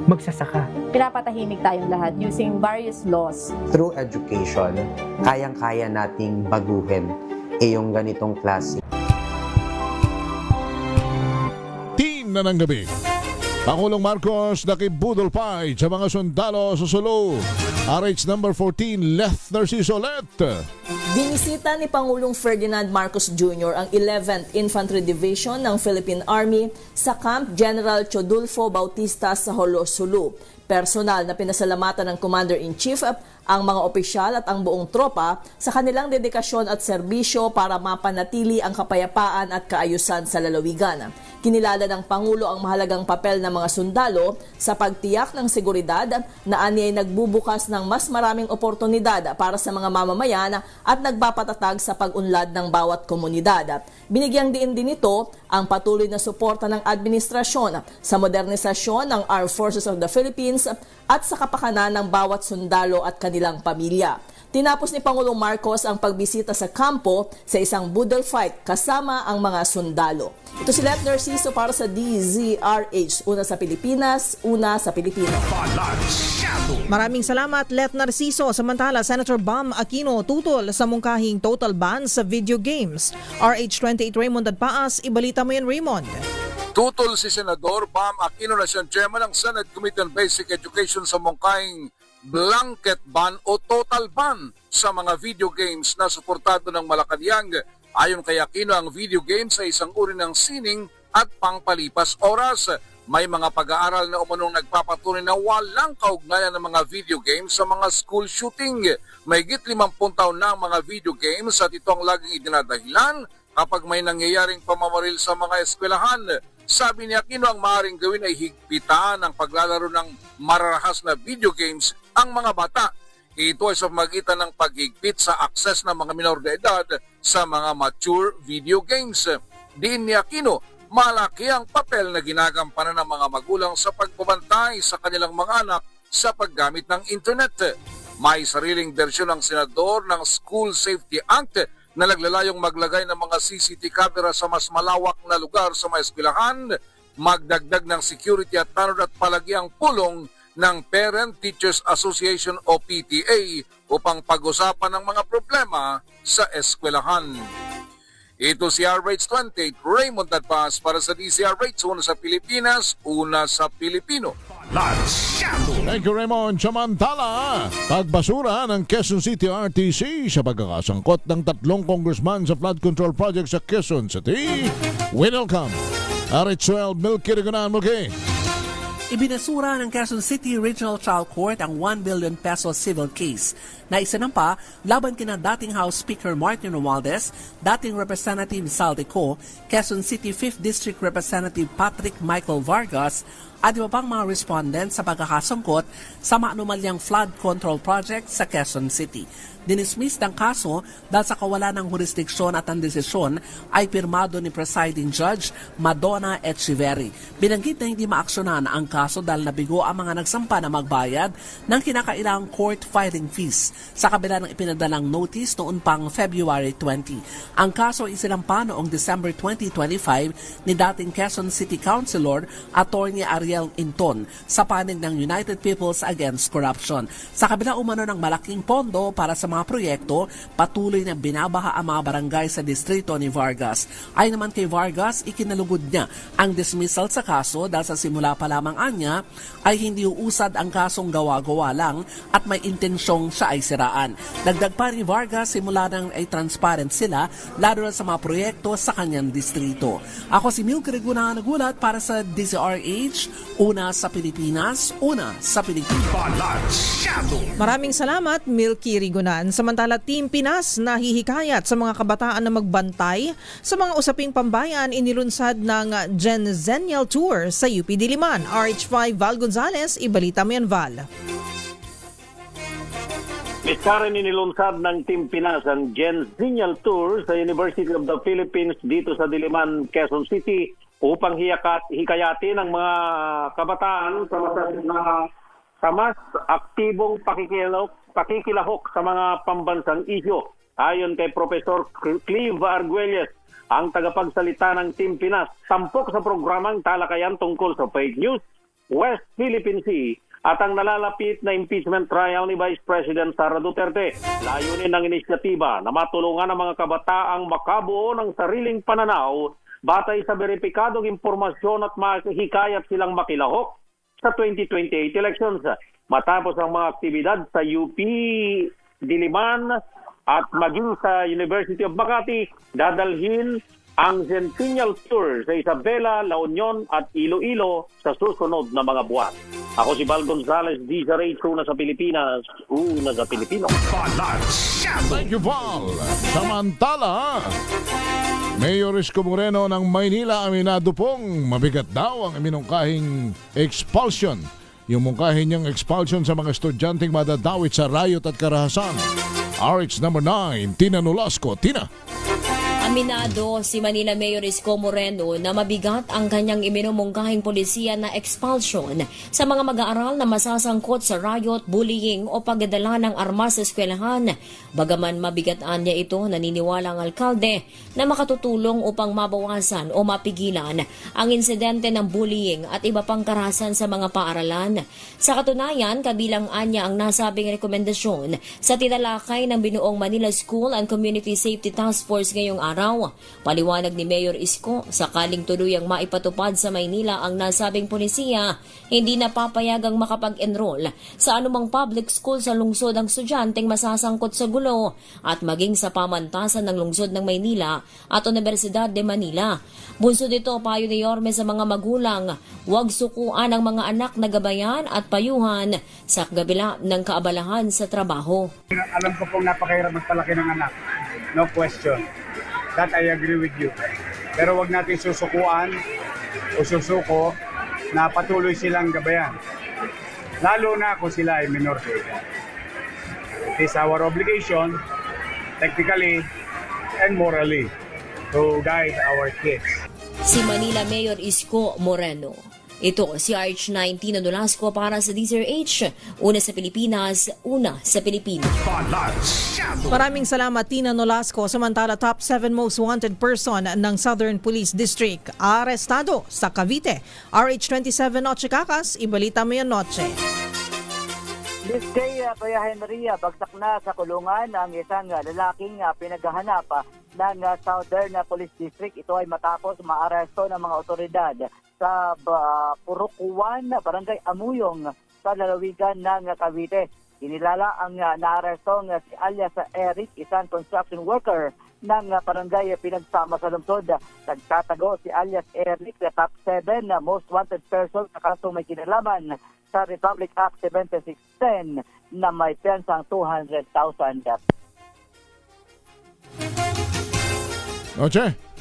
magsasaka. Pinapatahimik tayong lahat using various laws. Through education, kayang-kaya nating baguhin yung ganitong klase. Team na ng gabi. Pangulong Marcos nakibudol pa sa mga sundalo sa Sulu. RH number 14, Leth Narciso Let. Binisita ni Pangulong Ferdinand Marcos Jr. ang 11th Infantry Division ng Philippine Army sa Camp General Chodulfo Bautista sa Jolo, Sulu. Personal na pinasalamatan ng Commander-in-Chief ang mga opisyal at ang buong tropa sa kanilang dedikasyon at serbisyo para mapanatili ang kapayapaan at kaayusan sa lalawigan. Kinilala ng Pangulo ang mahalagang papel ng mga sundalo sa pagtiyak ng seguridad na anyay nagbubukas ng mas maraming oportunidad para sa mga mamamayan at nagpapatatag sa pag-unlad ng bawat komunidad. Binigyang diin din ito ang patuloy na suporta ng administrasyon sa modernisasyon ng Armed Forces of the Philippines at sa kapakanan ng bawat sundalo at kanilang pamilya. Tinapos ni Pangulong Marcos ang pagbisita sa kampo sa isang budol fight kasama ang mga sundalo. Ito si Leth Narciso para sa DZRH. Una sa Pilipinas, una sa Pilipino. Maraming salamat, Leth Narciso. Samantala, Senator Bam Aquino tutol sa mungkahing total ban sa video games. RH28 Raymond Adpaas, ibalita mo yan, Raymond. Tutol si Senador Bam Aquino na siyang chairman ng Senate Committee on Basic Education sa mungkahing blanket ban o total ban sa mga video games na suportado ng Malacanang. Ayon kay Aquino, ang video games ay isang uri ng sining at pangpalipas oras. May mga pag-aaral na umunong nagpapatunay na walang kaugnayan ng mga video games sa mga school shooting. Mahigit 50 taon na ang mga video games at ito ang laging idinadahilan kapag may nangyayaring pamamaril sa mga eskwelahan. Sabi ni Aquino, ang maaaring gawin ay higpitan ang paglalaro ng mararahas na video games ang mga bata. Ito ay sa magitan ng paghigpit sa akses ng mga minor de edad sa mga mature video games. Din ni Aquino, malaki ang papel na ginagampanan ng mga magulang sa pagbabantay sa kanilang mga anak sa paggamit ng internet. May sariling bersyon ng senador ng School Safety Act na naglalayong maglagay ng mga CCTV camera sa mas malawak na lugar sa mga eskwelahan, magdagdag ng security at tanod at palagi ang pulong ng Parent Teachers Association o PTA upang pag-usapan ng mga problema sa eskwelahan. Ito si RH28, Raymond Adpas para sa DZRH, una sa Pilipinas, una sa Pilipino. Thank you, Raymond. Samantala, pagbasura ng Quezon City RTC sa pagkakasangkot ng 3 congressman sa flood control project sa Quezon City. We welcome RH12 Milky Rigunan. Milky. Ibinasura ng Quezon City Regional Trial Court ang 1 billion peso civil case na isinampa laban kina dating House Speaker Martin Romualdez, dating Representative Saldico, Quezon City 5th District Representative Patrick Michael Vargas at iba pang mga respondent sa pagkakasangkot sa maanumalyang flood control project sa Quezon City. Dinismiss ng kaso dahil sa kawalan ng jurisdiksyon at ang desisyon ay pirmado ni Presiding Judge Madonna Echeverry. Binanggit na hindi maaksyonan ang kaso dahil nabigo ang mga nagsampa na magbayad ng kinakailangang court filing fees sa kabila ng ipinadalang notice noon pang February 20. Ang kaso isinampa noong December 2025 ni dating Quezon City Councilor Attorney Ariel Inton sa panig ng United Peoples Against Corruption. Sa kabila umano ng malaking pondo para sa mga proyekto, patuloy na binabaha ang mga barangay sa distrito ni Vargas. Ay naman kay Vargas, ikinalugod niya ang dismissal sa kaso dahil sa simula pa lamang anya ay hindi uusad ang kasong gawa-gawa lang at may intensyong siya ay siraan. Dagdag pa ni Vargas, simula nang ay transparent sila lalo na sa mga proyekto sa kanyang distrito. Ako si Milky Rigunan, nagulat para sa DZRH, una sa Pilipinas, una sa Pilipinas. Maraming salamat, Milky Rigunan. Samantala, Team Pinas nahihikayat sa mga kabataan na magbantay sa mga usaping pambayan inilunsad ng Gen-Zennial Tour sa UP Diliman. RH5 Val Gonzales, ibalita mo yan, Val. Karen, inilunsad ng Team Pinas ang Gen-Zinnial Tour sa University of the Philippines dito sa Diliman, Quezon City upang hikayatin ang mga kabataan sa mas aktibong pakikilahok sa mga pambansang isyo. Ayon kay Professor Clive Arguelles, ang tagapagsalita ng Team Pinas, tampok sa programang talakayan tungkol sa fake news, West Philippine Sea, at ang nalalapit na impeachment trial ni Vice President Sara Duterte. Layunin ng inisyatiba na matulungan ang mga kabataang makabuo ng sariling pananaw batay sa beripikadong impormasyon at mahikayat silang makilahok sa 2028 elections. Matapos ang mga aktibidad sa UP Diliman at maging sa University of Makati, dadalhin ang Centennial Tour sa Isabela, La Union at Iloilo sa susunod na mga buwan. Ako si Val Gonzalez, DZRH, una sa Pilipinas, una sa Pilipino. Thank you, Val. Samantala, Mayor Isko Moreno ng Maynila aminado pong mabigat daw ang minungkahing expulsion. Yung mungkahin niyang expulsion sa mga estudyanteng madadawit sa riot at karahasan. RH number 9, Tina Nolasco. Tina. Aminado si Manila Mayor Isko Moreno na mabigat ang kanyang iminumungkahing polisiya na expulsion sa mga mag-aaral na masasangkot sa riot, bullying o pagdadala ng armas sa eskwelahan. Bagaman mabigataan niya ito, naniniwala ang alkalde na makatutulong upang mabawasan o mapigilan ang insidente ng bullying at iba pang karahasan sa mga paaralan. Sa katunayan, kabilang anya ang nasabing rekomendasyon sa tinalakay ng binuong Manila School and Community Safety Task Force ngayong araw. Paliwanag ni Mayor Isko, sakaling tuluyang maipatupad sa Maynila ang nasabing polisiya, hindi napapayagang makapag-enroll sa anumang public school sa lungsod ang estudyanteng masasangkot sa gulo at maging sa pamantasan ng lungsod ng Maynila at Universidad de Manila. Bunso dito, payo ni Yorme sa mga magulang, huwag sukuan ang mga anak na gabayan at payuhan sa kabila ng kaabalahan sa trabaho. Alam ko pong napakahirap magpalaki ng anak. No question. That I agree with you. Pero wag natin susukuan o susuko na patuloy silang gabayan. Lalo na kung sila ay minor de edad. It is our obligation, technically and morally, to guide our kids. Si Manila Mayor Isko Moreno. Ito si RH9 Tina Nolasco para sa DZRH, una sa Pilipinas, una sa Pilipino. Maraming salamat Tina Nolasco. Samantala, top 7 most wanted person ng Southern Police District arestado sa Cavite. RH27 Noche Kakas, ibalita mo yan Noche. This day, Kuya Henry, bagsak na sa kulungan ang isang lalaking pinaghahanap ng Southern Police District. Ito ay matapos maaresto ng mga otoridad sa Purukuan, Barangay Amuyong sa lalawigan ng Cavite. Inilala ang naarestong si alias Eric, isang construction worker ng barangay pinagsama sa lungsod. Nagtatago si alias Eric sa top 7 most wanted person sa kasong may kinalaman sa Republic Act 7610 na may pensang 200,000. Noche.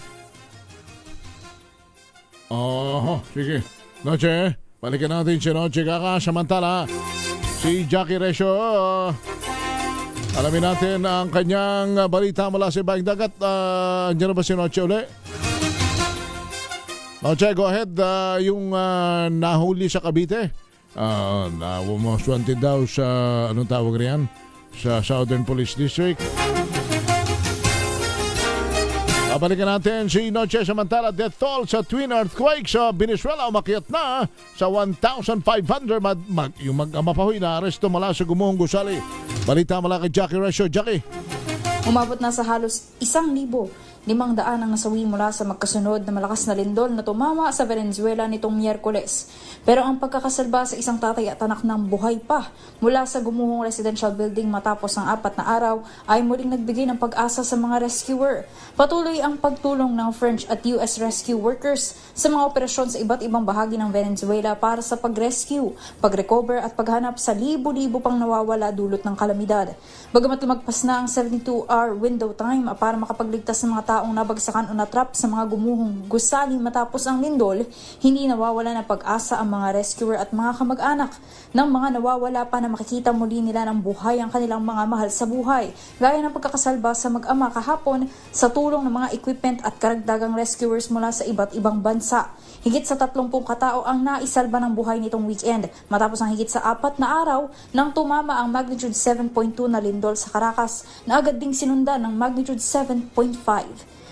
Sige. Noche, balikan natin si Noche Kaka. Samantala, si Jackie Resyo. Alamin natin ang kanyang balita mula sa Baing Dagat. Andiyan na ba si Noche uli? Noche, go ahead. Yung nahuli sa Cavite. Most wanted daw sa, anong tawag riyan? Sa Southern Police District. Balikan natin si Noche. Samantala, death toll sa twin earthquake sa Venezuela umakyat na sa 1,500. Yung mag-amapahoy na aresto mula sa Gumuhong Gusali. Balita mula kay Jackie Resyo. Jackie. Umabot na sa halos 1,500 ang nasawi mula sa magkasunod na malakas na lindol na tumama sa Venezuela nitong Miyerkules. Pero ang pagkakasalba sa isang tatay at anak ng buhay pa mula sa Gumuhong Residential Building matapos ang 4 na araw ay muling nagbigay ng pag-asa sa mga rescuer. Patuloy ang pagtulong ng French at US rescue workers sa mga operasyon sa iba't ibang bahagi ng Venezuela para sa pag-rescue, pag-recover at paghanap sa libo-libo pang nawawala dulot ng kalamidad. Bagamat lumagpas na ang 72-hour window time para makapagligtas ng mga taong nabagsakan o natrap sa mga gumuhong gusali matapos ang lindol, hindi nawawala ng pag-asa ang mga rescuer at mga kamag-anak ng mga nawawala pa na makikita muli nila ng buhay ang kanilang mga mahal sa buhay, gaya ng pagkakasalba sa mag-ama kahapon sa tulong ng mga equipment at karagdagang rescuers mula sa iba't ibang bansa. Higit sa 30 katao ang naisalba ng buhay nitong weekend matapos ang higit sa 4 na araw nang tumama ang magnitude 7.2 na lindol sa Caracas na agad ding sinundan ng magnitude 7.5.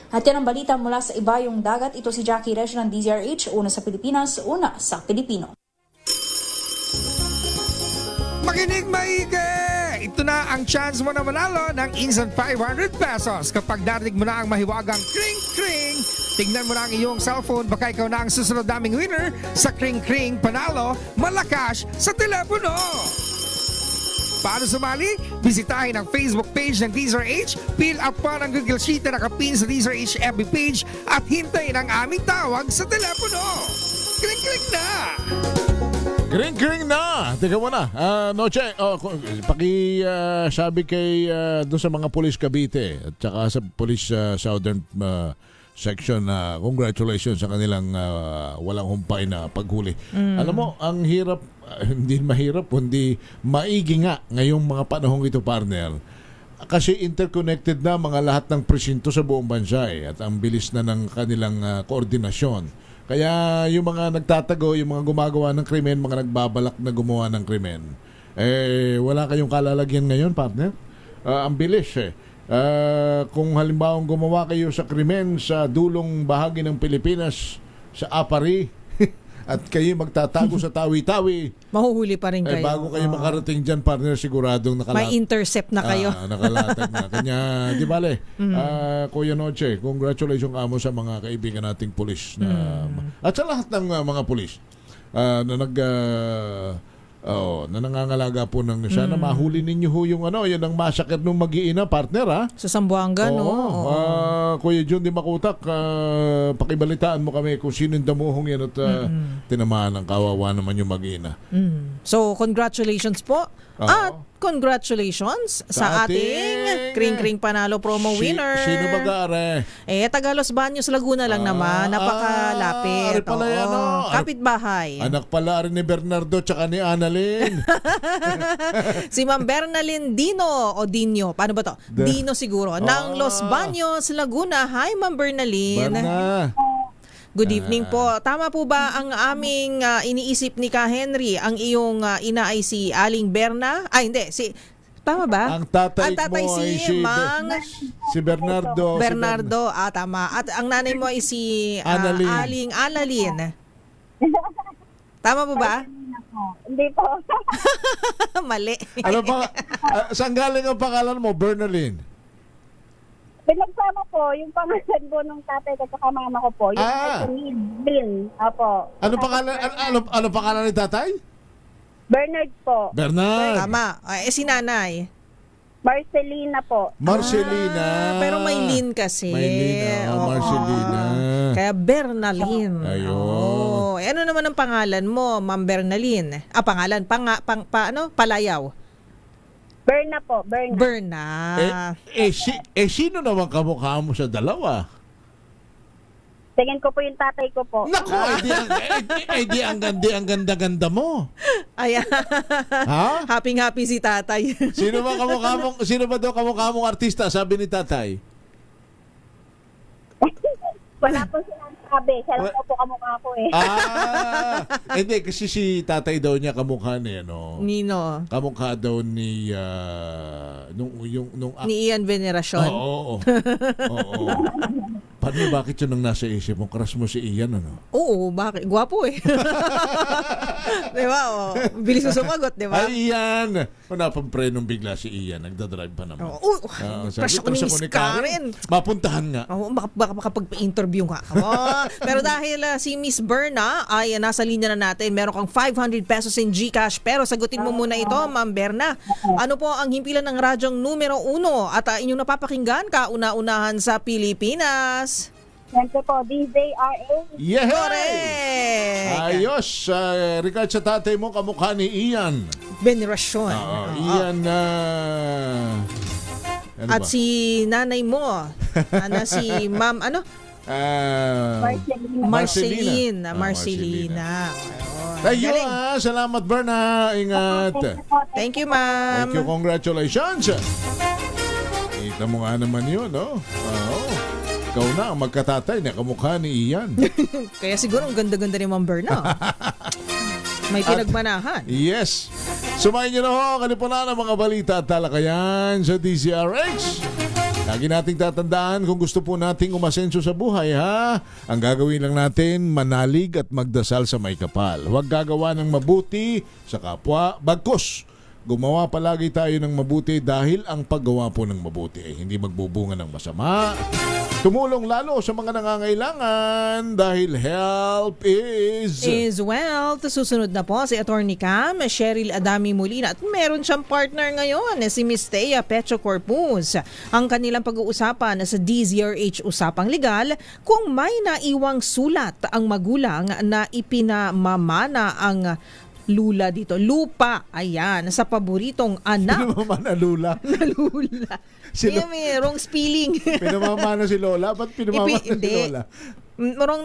At yan ang balita mula sa ibayong dagat. Ito si Jackie Resch ng DZRH, una sa Pilipinas, una sa Pilipino. Makinig maigi! Ito na ang chance mo na manalo ng instant 500 pesos kapag narinig mo na ang mahiwagang kring-kring. Tignan mo na ang iyong cellphone, baka ikaw na ang susunod naming winner sa kring-kring panalo malakas sa telepono. Paano sumali? Bisitahin ang Facebook page ng DZRH, fill up pa ng Google Sheet na nakapin sa DZRH FB page at hintayin ang aming tawag sa telepono. Kring-kring na! Kring-kring na! Teka muna. Noche, sabi kay doon sa mga Police Cavite at saka sa Police Southern Section, congratulations sa kanilang walang humpay na paghuli. Alam mo, ang hirap, hindi mahirap, kundi maigi nga ngayong mga panahong ito, partner. Kasi interconnected na mga lahat ng presinto sa buong bansa at ang bilis na ng kanilang koordinasyon. Kaya yung mga nagtatago, yung mga gumagawa ng krimen, mga nagbabalak na gumawa ng krimen, wala kayong kalalagyan ngayon, partner. Ang bilis kung halimbawa gumawa kayo sa krimen sa dulong bahagi ng Pilipinas, sa Apari, at kayo magtatago sa Tawi-Tawi, mahuhuli pa rin kayo. Bago kayo makarating dyan, partner, siguradong may intercept na kayo. Nakalatag na. Kanya, di bale, Kuya Noche, congratulations kamo sa mga kaibigan nating pulis. At sa lahat ng mga pulis na nangangalaga po ng sana mahuli ninyo ho yung yun ang massacre nung mag-iina, partner, ha? Sa Zamboanga, no? Kuya John Di Makutak, pakibalitaan mo kami kung sino yung damuhong yan at tinamaan ng kawawa naman yung mag-iina. So, congratulations po. At congratulations sa ating Kring-Kring Panalo promo winner. Sino ba-gare? Taga Los Baños, Laguna lang naman. Napakalapit. Kapitbahay. Anak pala rin ni Bernardo tsaka ni Annalyn. Si Ma'am Bernalyn Dino o Dino. Paano ba to? Dino siguro. Ng Los Baños, Laguna. Hi, Ma'am Bernalyn. Good evening po. Tama po ba ang aming iniisip ni Ka Henry? Ang iyong ina ay si Aling Berna? Hindi. Tama ba? Ang tatay mo si Mang... Si Bernardo. Bernardo. Tama. At ang nanay mo ay si Aling Annalyn. Tama po ba? Hindi po. Mali. Ano pa? Saan galing ang pangalan mo, Bernalyn? Pinagsama po yung pangalan po ng tatay ko at mama ko po. Yung Bin. Apo. Ano pangalan ni tatay? Bernard po. Bernard. Tama. Si nanay? Marcelina po. Marcelina. Pero may Lin kasi. May Lin. Marcelina. Kaya Bernalyn. Ayun. Ano naman ang pangalan mo, Ma'am Bernalyn? Pangalan? Palayaw? Berna po, Berna. Berna. Sino naman kamukha mo sa dalawa? Tingin ko po yung tatay ko po. Naku, di ang ganda-ganda mo. Ayan. Ha? Happy si tatay. Sino ba daw kamukha mong artista, sabi ni tatay? Wala po sinasabi. Siya lang po kamukha ko eh. Hindi, kasi si tatay daw niya kamukha niya, Nino? Kamukha daw ni ni Ian Veneracion. Oo. Paano, bakit yun ang nasa isip mo? Crush mo si Ian, ano? Oo, bakit? Gwapo eh. Diba? Bilis na sumagot, diba? Ay, Ian! Napaprenong bigla si Ian. Nagdadrive pa naman. Crush ako ni Miss Karen. Mapuntahan nga. Baka makapag-interview nga. Pero dahil si Miss Berna ay nasa linya na natin, meron kang 500 pesos in GCash. Pero sagutin mo muna ito, Ma'am Berna. Ano po ang himpilan ng radyong numero 1 at inyong napapakinggan kauna-unahan sa Pilipinas? Siyempre po, DZRH. Yeah! Correct! Ayos! Regard sa tatay mo, kamukha ni Ian. Veneracion. Ian Ano At ba? si nanay mo, na si Ma'am, ano? Marcelina. Marcelina. Thank you, Galing. salamat, Berna. Ingat. Thank you, ma'am. Thank you, congratulations. Kita mo nga naman yun, no? Oo. Ikaw na ang magkatatay na kamukha ni Ian. Kaya siguro ang ganda-ganda ni Ma'am Berna. May pinagmanahan. Yes. Sumayin nyo na ho, kalipunan ang mga balita at talakayan sa DZRH. Lagi nating tatandaan kung gusto po nating umasenso sa buhay, ha? Ang gagawin lang natin, manalig at magdasal sa may kapal. Huwag gagawa ng mabuti sa kapwa, bagkus. Gumawa palagi tayo ng mabuti dahil ang paggawa po ng mabuti ay hindi magbubunga ng masama. Tumulong lalo sa mga nangangailangan dahil help is wealth. Susunod na po si Attorney Cam, Cheryl Adami Molina at meron siyang partner ngayon, si Miss Thea Pecho Corpus. Ang kanilang pag-uusapan sa DZRH Usapang Legal kung may naiwang sulat ang magulang na ipinamamana ang lula dito. Lupa. Ayan. Sa paboritong anak. Pinamamana lula. Na lula. May wrong spelling. Pinamamana si Lola? Ba't pinamamana si Lola?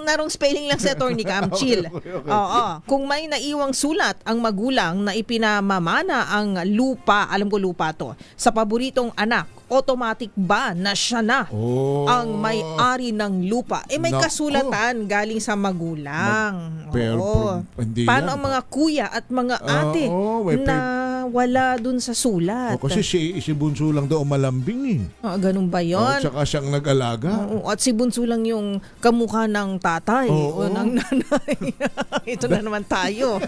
Narong spelling lang si Attorney Cam. Chill. Okay. Oo. Kung may naiwang sulat ang magulang na ipinamamana ang lupa, alam ko lupa to, sa paboritong anak, automatic ba na siya na ang may-ari ng lupa? May Nako. kasulatan galing sa magulang. Pero hindi Paano yan. ang mga kuya at mga ate na wala dun sa sulat? Kasi si Bunso lang daw malambing eh. Ganun ba yun? Tsaka siyang nag-alaga. At si Bunso lang yung kamukha ng tatay o ng nanay. Ito na naman tayo.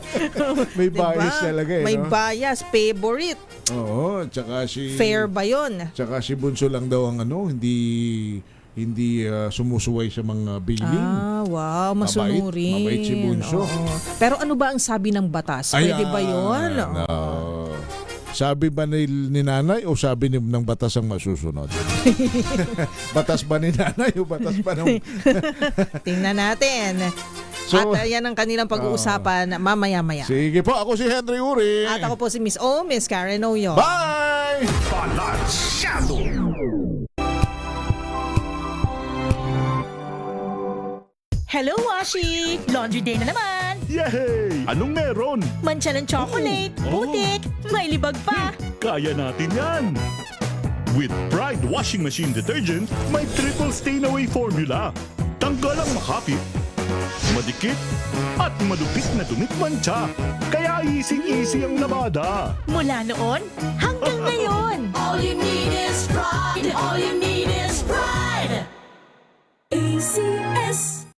May bias talaga eh. May no? bias, favorite. Oo, tsaka si... Fair ba yun? Tsaka si Bunso lang daw ang hindi sumusuway sa mga billing. Wow, masunurin. Mabait si Bunso. Oo. Pero ano ba ang sabi ng batas? Pwede ba yun? Sabi ba ni nanay o sabi ng batas ang masusunod? Batas ba ni nanay o batas pa ng... Tingnan natin. At yan ang kanilang pag-uusapan mamaya-maya. Sige po, ako si Henry Uri. At ako po si Miss O, Miss Karen Oyo. Bye! Balansyado! Hello, Washi! Laundry day na naman! Yay! Anong meron? Mancha ng chocolate, putik, may libag pa! Kaya natin yan! With Pride Washing Machine Detergent, may triple stain-away formula. Tanggal ang makapit, madikit, at madupit na dumit mancha. Kaya easy-easy ang labada. Mula noon hanggang ngayon! All you need is pride. All you need is pride. Easy